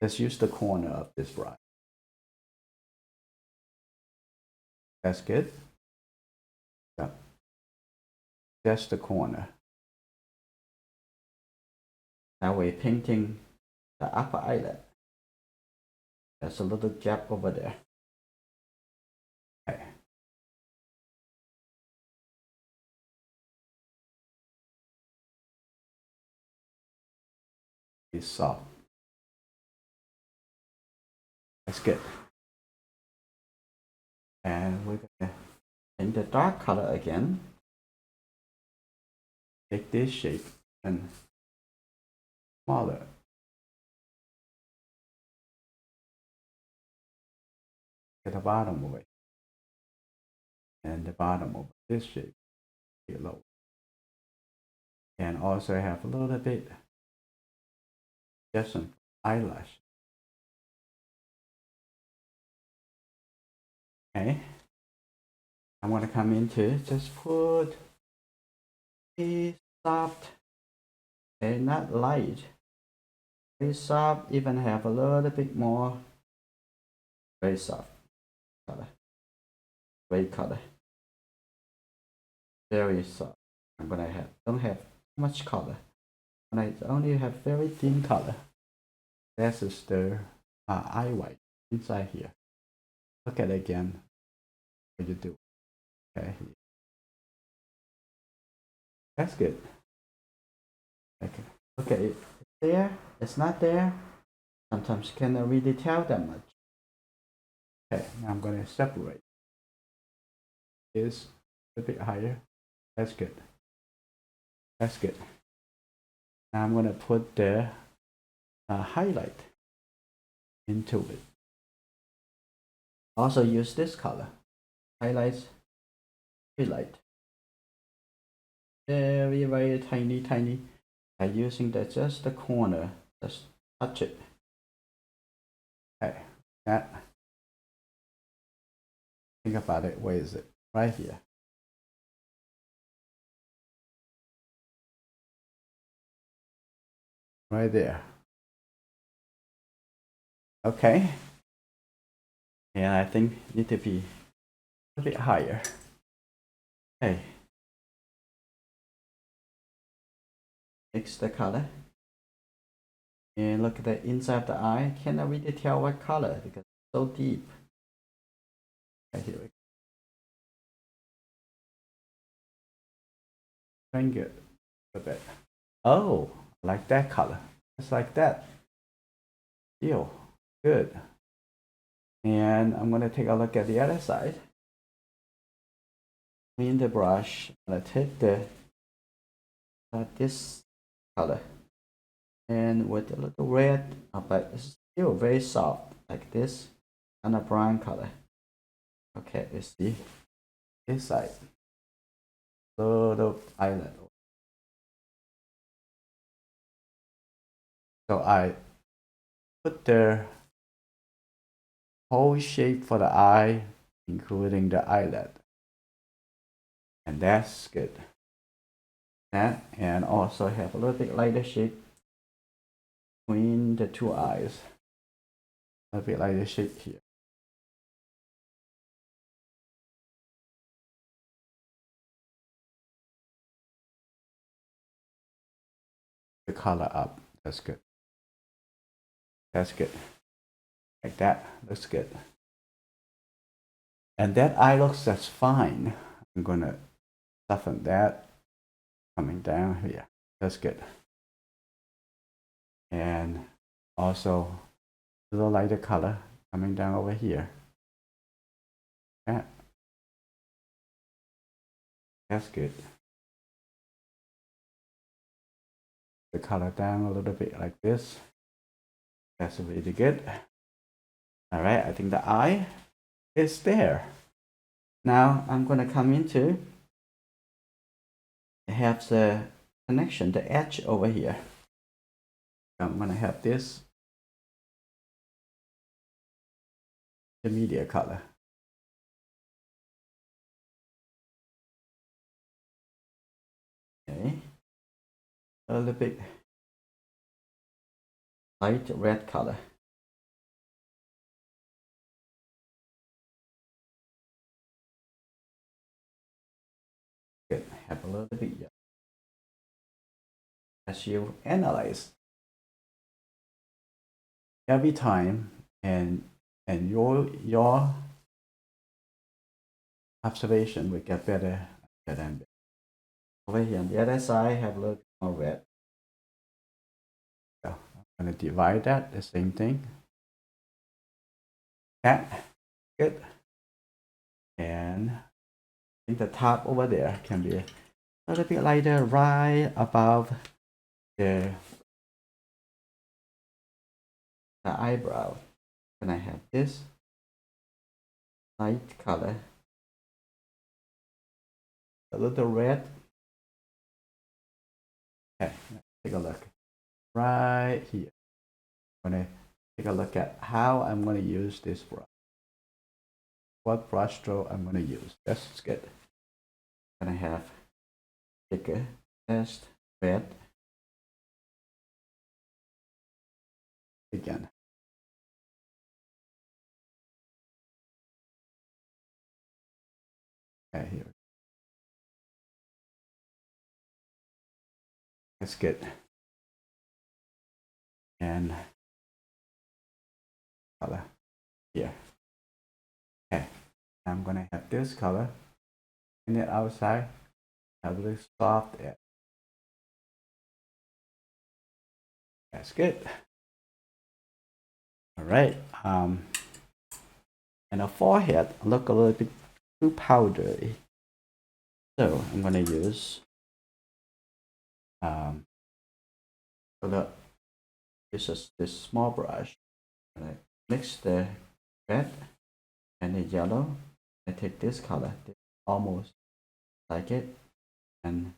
Let's use the corner of this brush. That's good. Yeah. That's the corner. Now we're painting the upper eyelid. There's a little gap over there. Okay. It's soft. That's good. And we're gonna paint the dark color again. Take this shape and smaller. At the bottom of it. And the bottom of this shape below. And also have a little bit just some eyelash. Okay. I'm gonna come into just put a soft and not light. Very soft, even have a little bit more very soft color. Gray color. Very soft. I'm gonna have don't have much color. And I only have very thin color. This is the eye white inside here. Look at it again. What you do. Okay. That's good. Okay. Okay. It's there. It's not there. Sometimes you cannot really tell that much. Okay. Now I'm going to separate this a bit higher. That's good. That's good. Now I'm going to put the highlight into it. Also use this color. Highlights. Highlight. Very, very tiny, tiny. By using just the corner, just touch it. Okay, that. Think about it. Where is it? Right here. Right there. Okay. And I think need to be a bit higher. Okay. Mix the color. And look at the inside of the eye. Cannot really tell what color because it's so deep. Right here we go. Very good. A bit. Oh, I like that color. Just like that. Deal. Good. And I'm going to take a look at the other side. Clean the brush. I'm going to take the this color and with a little red, but it's still very soft, like this, and a brown color. Okay, you see this side, little eyelid. So I put the whole shape for the eye, including the eyelid. And that's good. That, and also have a little bit lighter shape between the two eyes. A bit lighter shape here. The color up. That's good. That's good. Like that. Looks good. And that eye looks just fine. I'm gonna soften that. Coming down here. That's good. And also a little lighter color coming down over here. That. That's good. The color down a little bit like this. That's really good. All right, I think the eye is there. Now I'm going to come into have the connection, the edge over here. I'm going to have this the media color. Okay, a little bit light red color. Good. Have a little bit yellow. As you analyze every time, and your observation will get better and better. Over here on the other side, have a little bit more red. So I'm going to divide that, the same thing. That, good. And I think the top over there can be a little bit lighter right above the eyebrow. And I have this light color, a little red. Okay, take a look right here. I'm gonna take a look at how I'm gonna use this brush. What brush stroke I'm gonna use. That's good. And I have thicker, test, red. Again. Okay, here. That's good. And color here. Okay, I'm gonna have this color in the outside. Have this soft edge. That's good. All right. And the forehead look a little bit too powdery, so I'm gonna use this small brush. And I mix the red and the yellow. I take this color, almost like it, and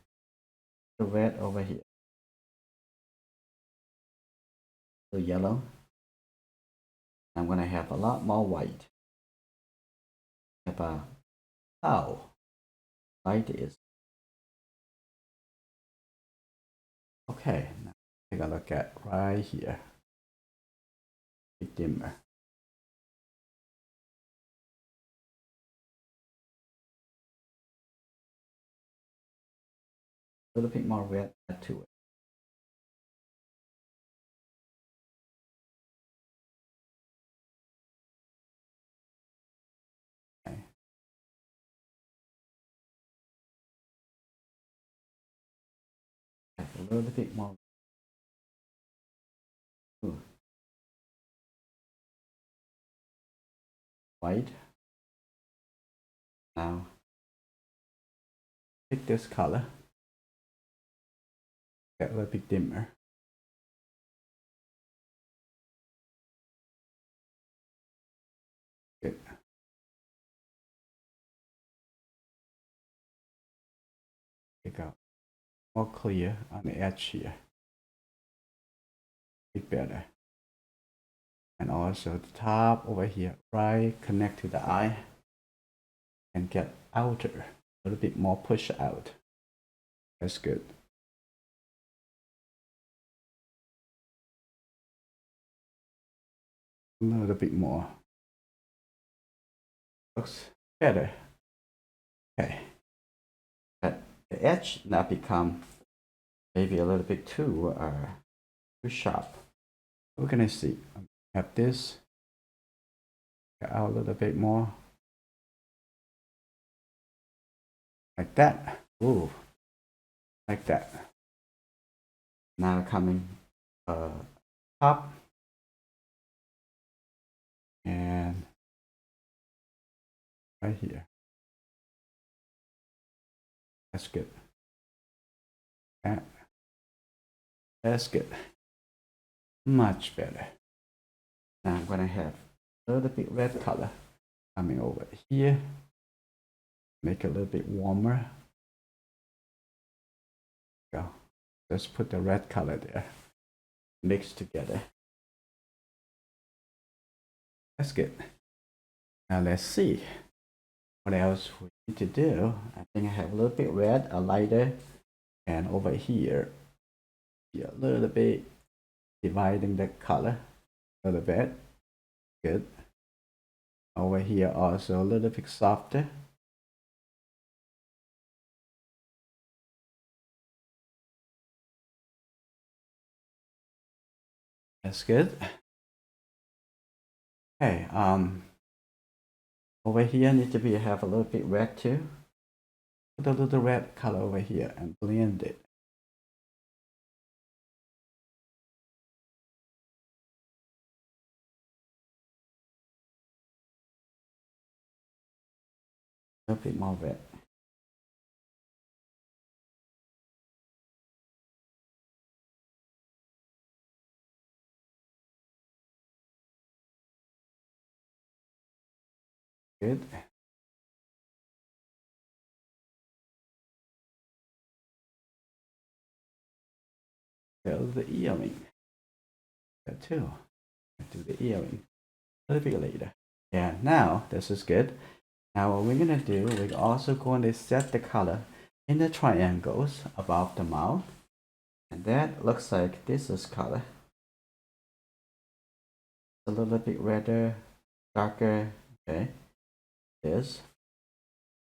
the red over here. The yellow. I'm gonna have a lot more white. About how light is. Okay, now take a look at right here. Bit dimmer. A little bit more red to it. Okay. A little bit more. Ooh. White. Now pick this color. Get a little bit dimmer. Good. Pick out more clear on the edge here. bit better. And also the top over here, right, connect to the eye and get outer, a little bit more push out. That's good. A little bit more. Looks better. Okay. But the edge now become maybe a little bit too sharp. We're gonna see. Have this out a little bit more. Like that. Ooh. Like that. Now coming up and right here. That's good. That's good. Much better. Now I'm gonna have a little bit red color coming over here. Make it a little bit warmer. Go. Let's put the red color there. Mix together. That's good. Now let's see what else we need to do. I think I have a little bit red, a lighter, and over here, a little bit dividing the color a little bit. Good. Over here also a little bit softer. That's good. Okay, over here need to be have a little bit red too. Put a little red color over here and blend it. A little bit more red. Good. Build the earring. That too. Do the earring a little bit later. Yeah, now this is good. Now what we're gonna do, we're also going to set the color in the triangles above the mouth. And that looks like this is color. A little bit redder, darker, okay. This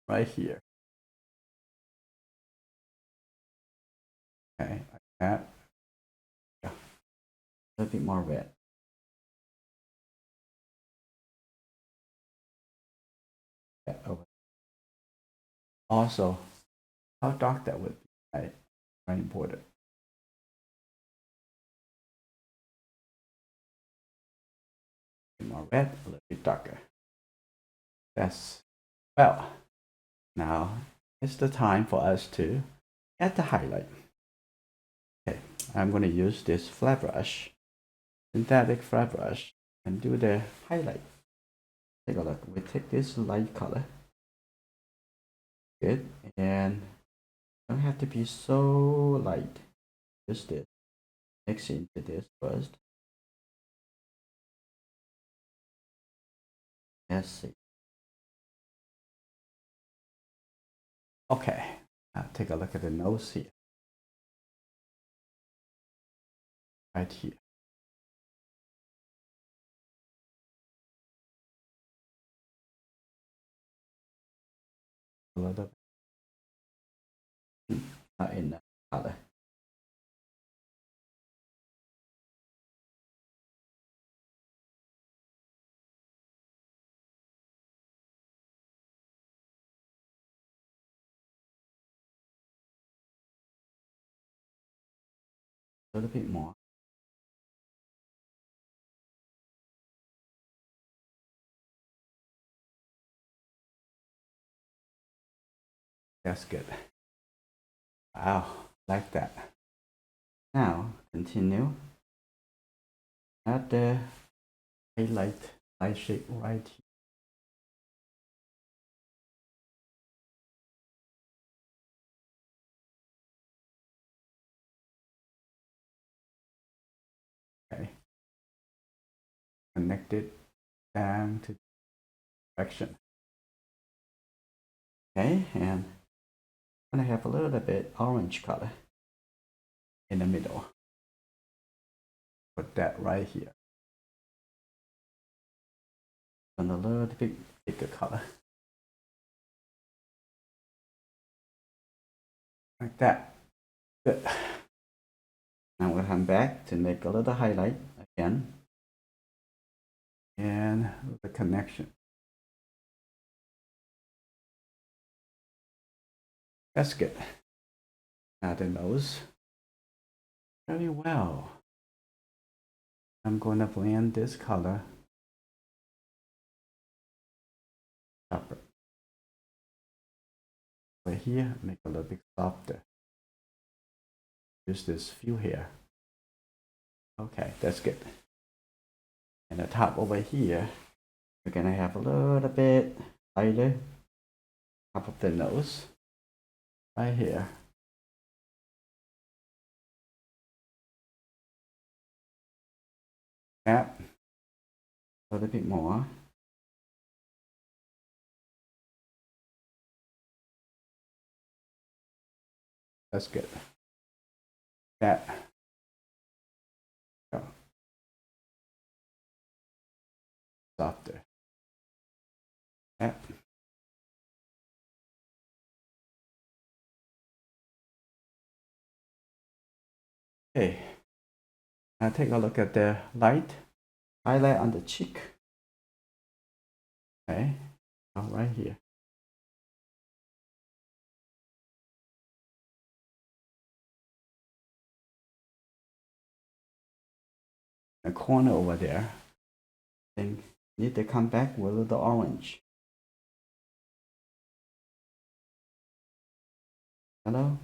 right here. Okay, like that. Yeah. A little bit more red. Yeah, over. Also, how dark that would be, right? Very important. A bit more red, a little bit darker. That's well. Now it's the time for us to add the highlight. Okay, I'm going to use this flat brush, synthetic flat brush, and do the highlight. Take a look. We take this light color. Good, and don't have to be so light. Just this. Mix into this first. Let's see. Okay, now take a look at the nose here. Right here. A little bit. Not in the color. A little bit more. That's good. Wow, like that. Now continue. Add the highlight light shape right here. Okay. connect it down to the direction. Okay, and I'm gonna have a little bit orange color in the middle. Put that right here. And a little bit bigger color. Like that. Good. Now we'll come back to make a little highlight again. And the connection. That's good. Now the nose. Very well. I'm going to blend this color upper. Over here, make a little bit softer. Use this few here. Okay, that's good. And the top over here, we're gonna have a little bit lighter top of the nose. Right here. Tap a little bit more. That's good. That. Go. Softer. Tap. Okay. Now take a look at the light highlight on the cheek. Okay. Now right here. The corner over there. I think need to come back with the orange. Hello?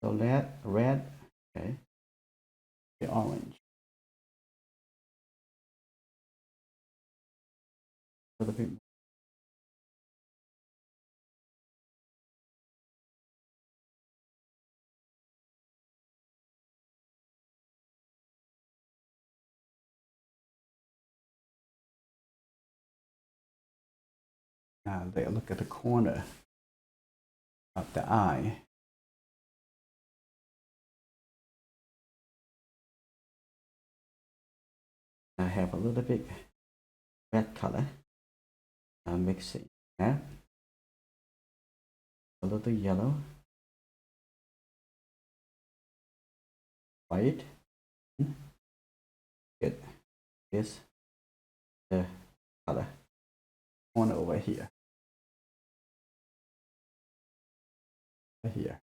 So that red, okay. The orange. A little bit more. Now look at the corner of the eye. I have a little bit red color. I'm mixing that. A little yellow. White. Good. Is the color. Corner over here. Right here.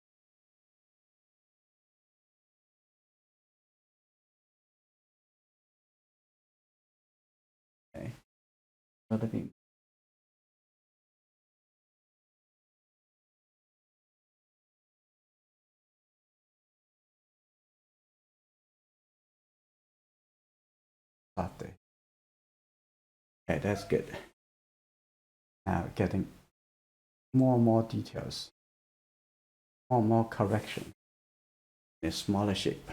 Okay. A little bit. Softer. Okay, that's good. Now getting more and more details. More and more correction. In a smaller shape.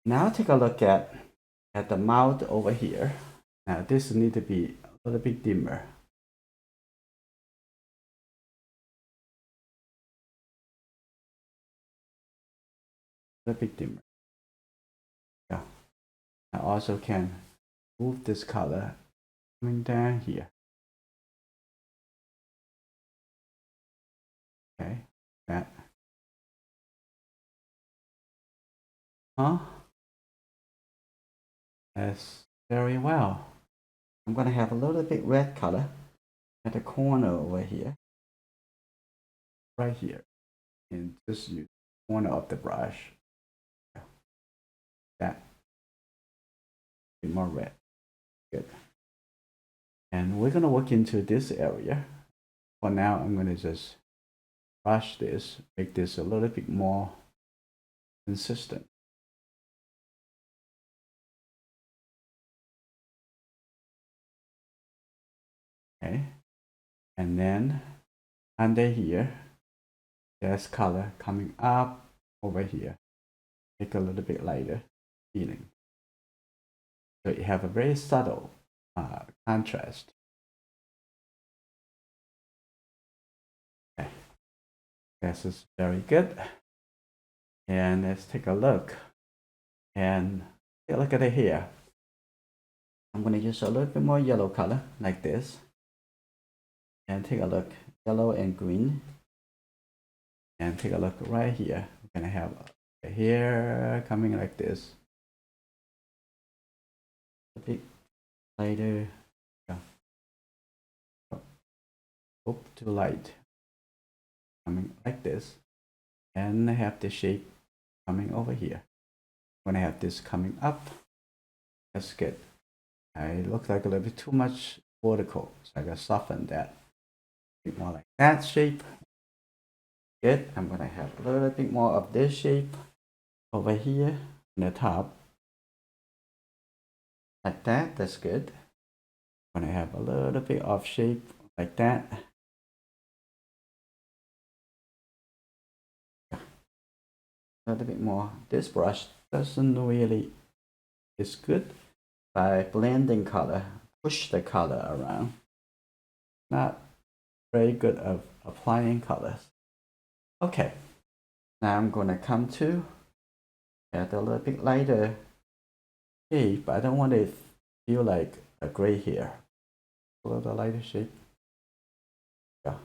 Now take a look at the mouth over here. Now this need to be a little bit dimmer. A little bit dimmer. Yeah. I also can move this color coming down here. Okay. That. That's very well. I'm gonna have a little bit red color at the corner over here. Right here. And just use the corner of the brush. That. A bit more red. Good. And we're gonna work into this area. For now, I'm gonna just brush this, make this a little bit more consistent. Okay. And then under here, there's color coming up over here. Make a little bit lighter feeling. So you have a very subtle contrast. Okay, this is very good. And let's take a look. And look at it here. I'm going to use a little bit more yellow color like this. And take a look, yellow and green. And take a look right here. We're going to have here coming like this. A bit lighter. Yeah. Oh, too light. Coming like this. And I have the shape coming over here. When I have this coming up, that's good. It looks like a little bit too much vertical, so I gotta soften that. A bit more like that shape. Good. I'm gonna have a little bit more of this shape over here on the top. Like that, that's good. I'm gonna have a little bit of shape like that. A little bit more. This brush doesn't really, it's good by blending color, push the color around. Not very good of applying colors. Okay, now I'm gonna come to add a little bit lighter shape. I don't want it to feel like a gray hair. A little lighter shape. Yeah.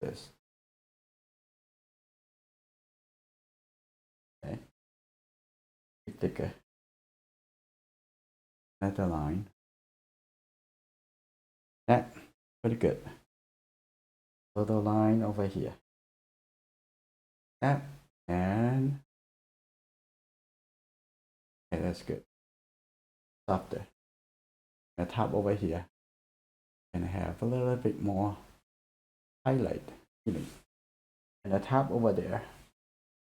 This. Okay. Thicker. Another line. That pretty good. Little line over here. That and okay, that's good. Softer. The top over here. And have a little bit more highlight. And the top over there.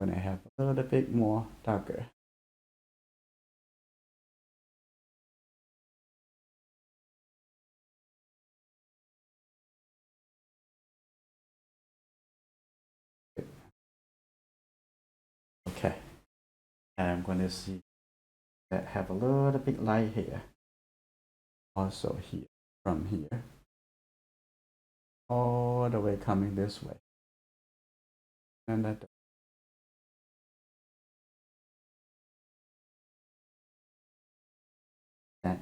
Gonna have a little bit more darker. Okay. And I'm gonna see that have a little bit light here. Also here, from here, all the way coming this way. And that a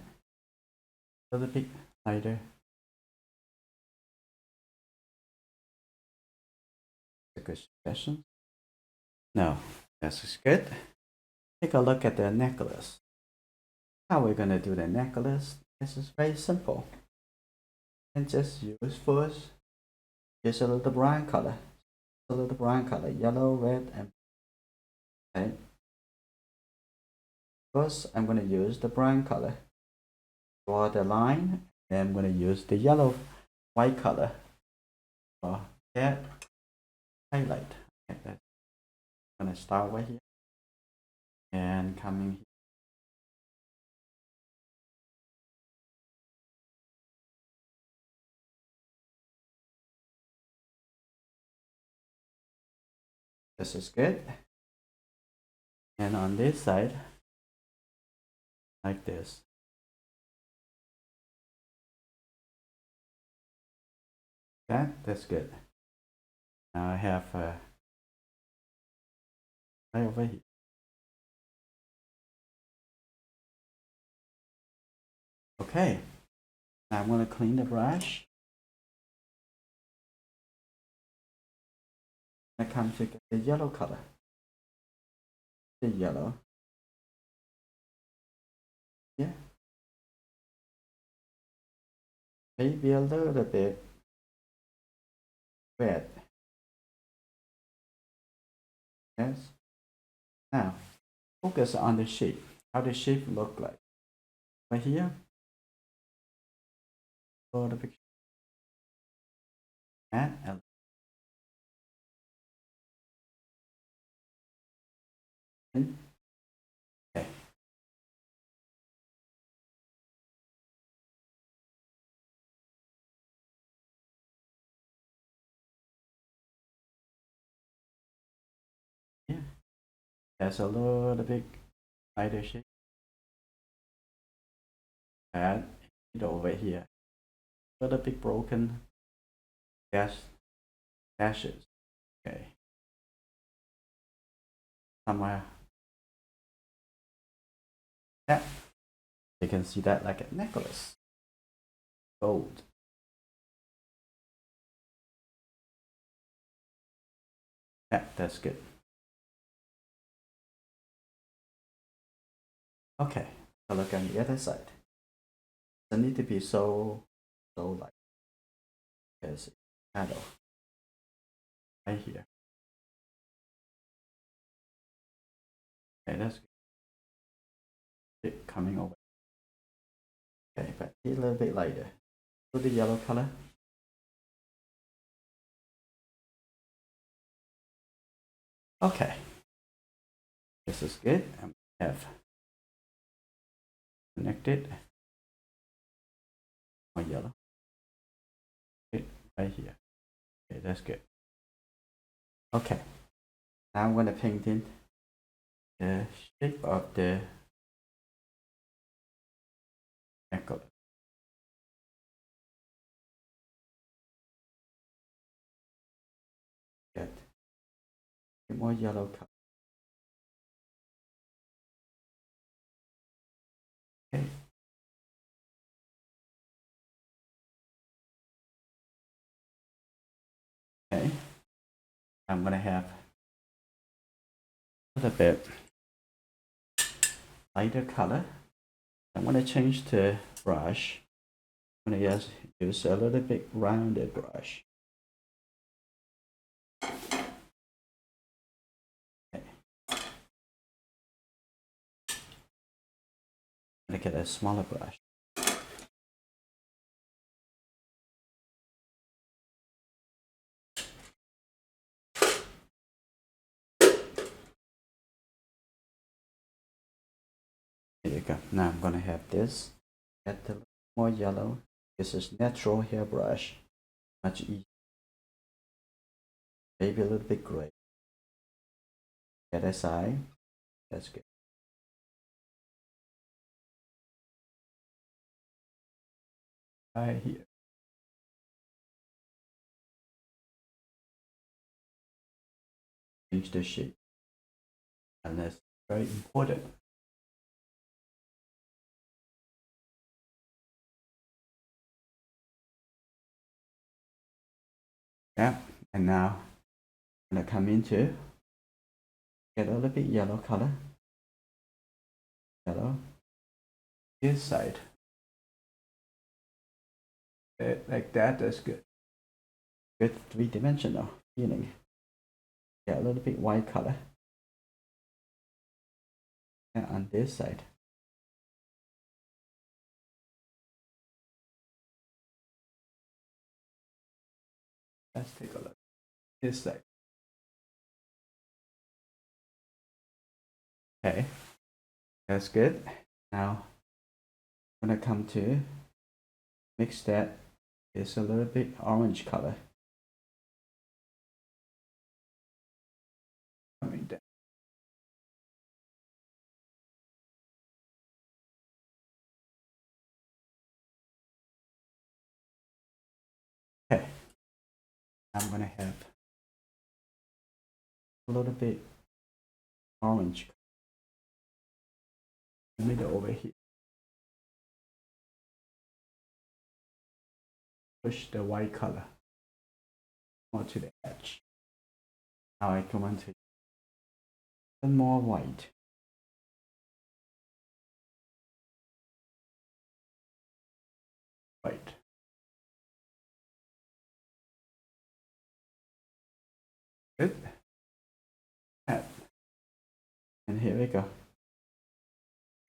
little bit lighter. A good suggestion. No, that's good. Take a look at the necklace. How we're gonna do the necklace? This is very simple. And just use first, use a little brown color. A little brown color, yellow, red, and okay. First, I'm gonna use the brown color. Draw the line, and I'm gonna use the yellow, white color for that highlight. Okay, that's gonna start right here and coming here. This is good. And on this side, like this. That's good. Now I have right over here. Okay. Now I'm gonna clean the brush. I come to get the yellow color. The yellow. Yeah. Maybe a little bit red. Yes. Now focus on the shape. How the shape look like. Right here. For the picture. And okay. Yeah. There's a little bit lighter shade. And it over here. A little bit broken dashes. Okay. Somewhere. Yeah. You can see that like a necklace. Gold. Yeah, that's good. Okay, so look on the other side. Doesn't need to be so light. There's a shadow right here. Okay, that's good. It coming over. Okay, but a little bit lighter. So the yellow color. Okay, this is good. And we have connected more yellow. Okay, right here. Okay, that's good. Okay, now I'm gonna paint in the shape of the necklace. Get more yellow color. Okay. Okay, I'm gonna have a little bit lighter color. I'm gonna change the brush. I'm gonna use a little bit rounded brush. Okay. Look at a smaller brush. There you go. Now I'm gonna have this. Get a little more yellow. This is natural hairbrush. Much easier. Maybe a little bit gray. Other side. That's good. Right here. Change the shape. And that's very important. Yeah. And now I'm gonna come into get a little bit yellow color. Yellow. This side. Like that, that's good. Good three-dimensional feeling. Yeah, a little bit white color. And on this side. Let's take a look. This side. Okay, that's good. Now I'm gonna come to mix that. It's a little bit orange color. Coming down. Okay, I'm gonna have a little bit orange in the middle over here. Push the white color more to the edge. Now I come on to more white. White. Good. And here we go.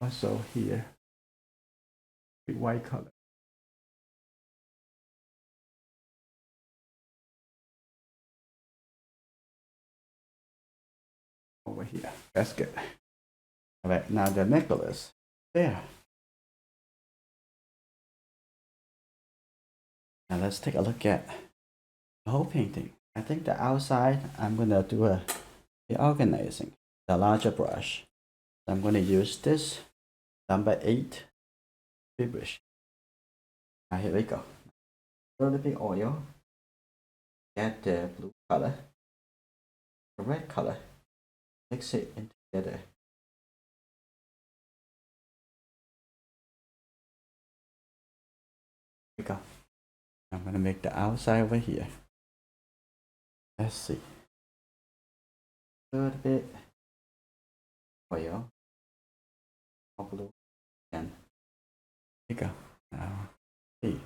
Also here, with white color. Over here. That's good. All right, now the necklace. There. Now let's take a look at the whole painting. I think the outside, I'm gonna do the organizing. the larger brush. So I'm going to use this number 8 brush. Now here we go. A little bit oil. Add the blue color, the red color. Mix it in together. Here we go. I'm going to make the outside over here. Let's see. A little bit oil. More blue. And here we go. Now, see.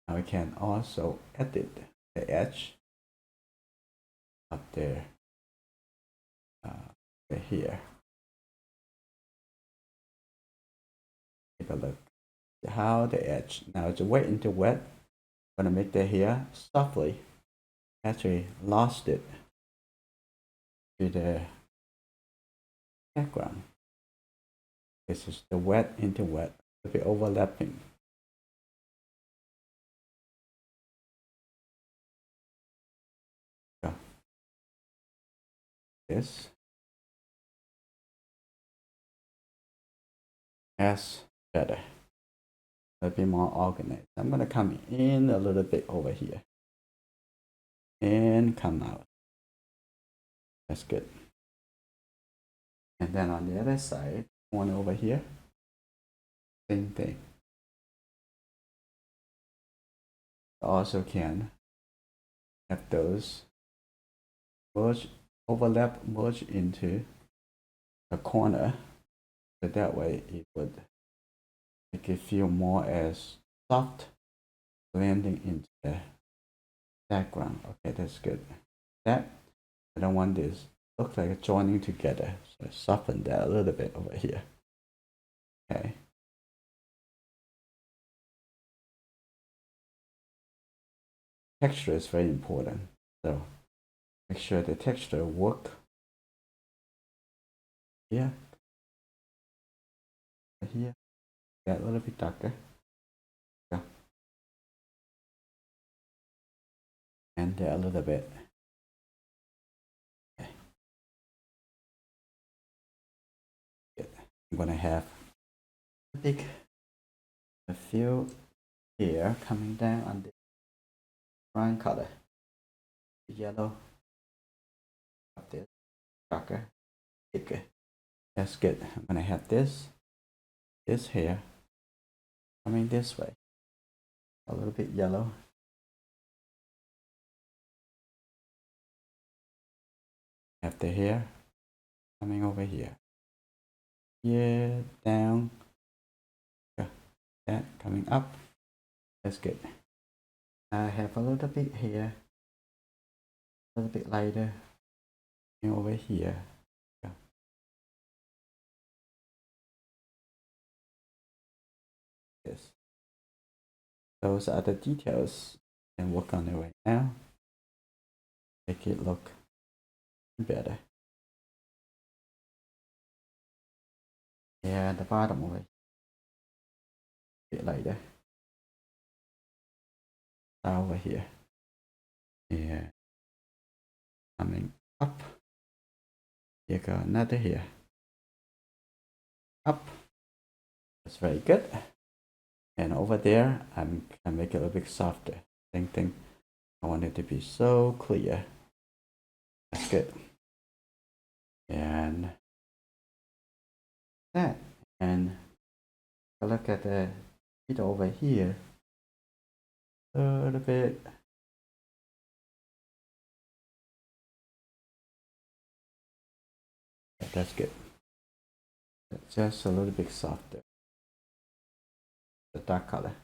Now we can also edit the edge up there, right here. Take a look. How the edge. Now it's wet into wet. I'm gonna make the hair softly. Actually lost it to the background. This is the wet into wet. It'll be overlapping. Go. This. That's better. A bit more organized. I'm gonna come in a little bit over here. And come out. That's good. And then on the other side, one over here, same thing. Also can have those merge, overlap, merge into a corner, so that way it would make it feel more as soft, blending into the background. Okay, that's good. That I don't want this look like joining together, so soften that a little bit over here. Okay. Texture is very important, so make sure the texture work here, here, get a little bit darker, yeah, and there a little bit. Okay. Good. I'm gonna have a few here coming down on the brown color, yellow up there, darker, thicker. That's good. I'm gonna have this here coming this way, a little bit yellow. Have the hair coming over here, here, down, yeah, that coming up. That's good. I have a little bit here, a little bit lighter, and over here. Yeah. Yes. Those are the details. And work on it right now. Make it look better. Yeah, the bottom of it. A bit lighter. Over here. Yeah. Coming up. Here go another here. Up. That's very good. And over there, I can make it a little bit softer. Same thing. I want it to be so clear. That's good. And that. And look at the feet over here. A little bit. That's good. Just a little bit softer. The dark color.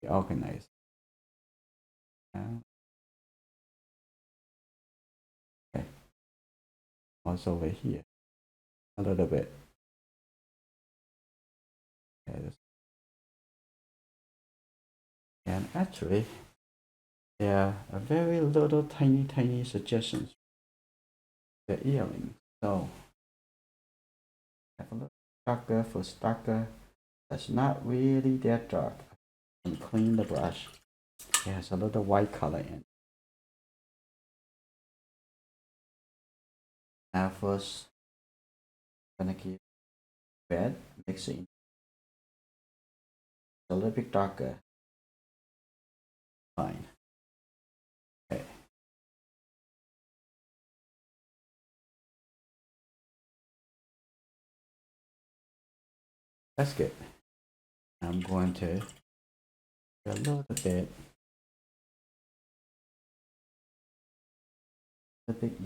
Be organized. Now. Okay. Also over here. A little bit. Okay. And actually, there are a very little tiny suggestions. The earring. So have a look darker for darker. That's not really that dark. And clean the brush. It has a little white color in. Now first, I'm gonna keep red, mix it in a little bit darker. Fine. Okay. That's good. I'm going to a little bit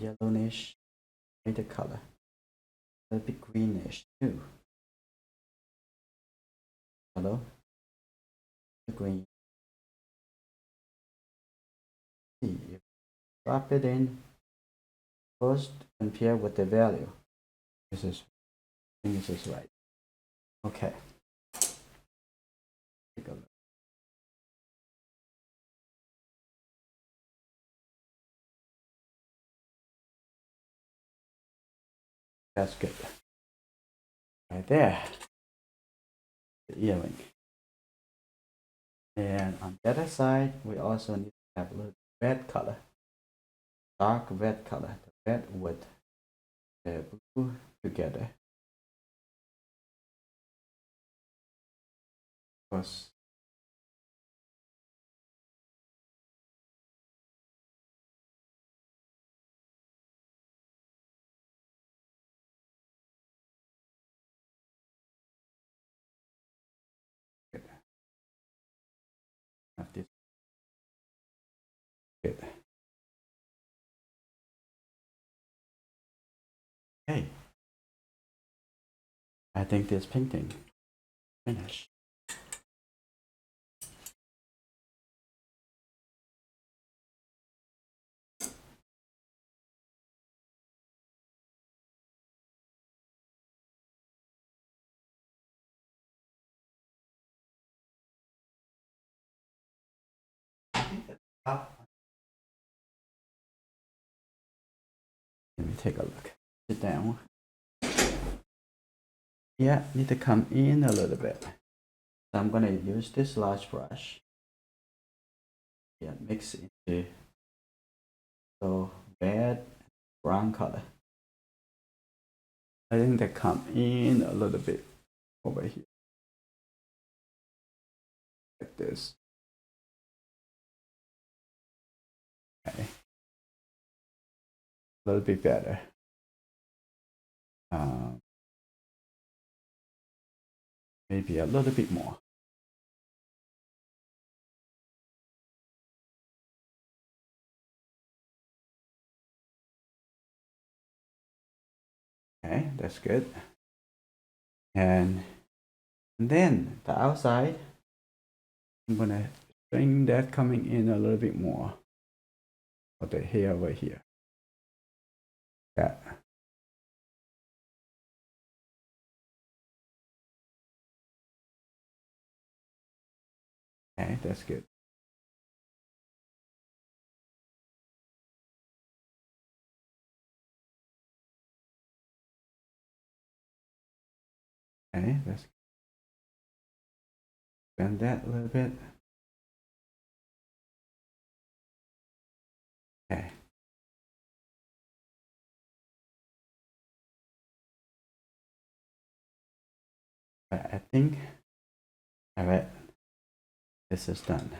yellowish with the color, a little bit greenish too. Yellow, the green. See, if drop it in first, compare with the value. This is, I think this is right. Okay. Take a look. That's good. Right there. The earring. And on the other side, we also need to have a little red color. Dark red color. The red with the blue together. Because of this good. Hey, I think this painting finished. Let me take a look. Sit down. Yeah, need to come in a little bit. So I'm gonna use this large brush. Yeah, mix it into so red, brown color. I think they come in a little bit over here. Like this. Okay. A little bit better. Maybe a little bit more. Okay, that's good. And then the outside, I'm gonna bring that coming in a little bit more. Of the hair over here. Yeah. Okay, that's good. Okay, let's bend that a little bit. Okay. I think, all right, this is done.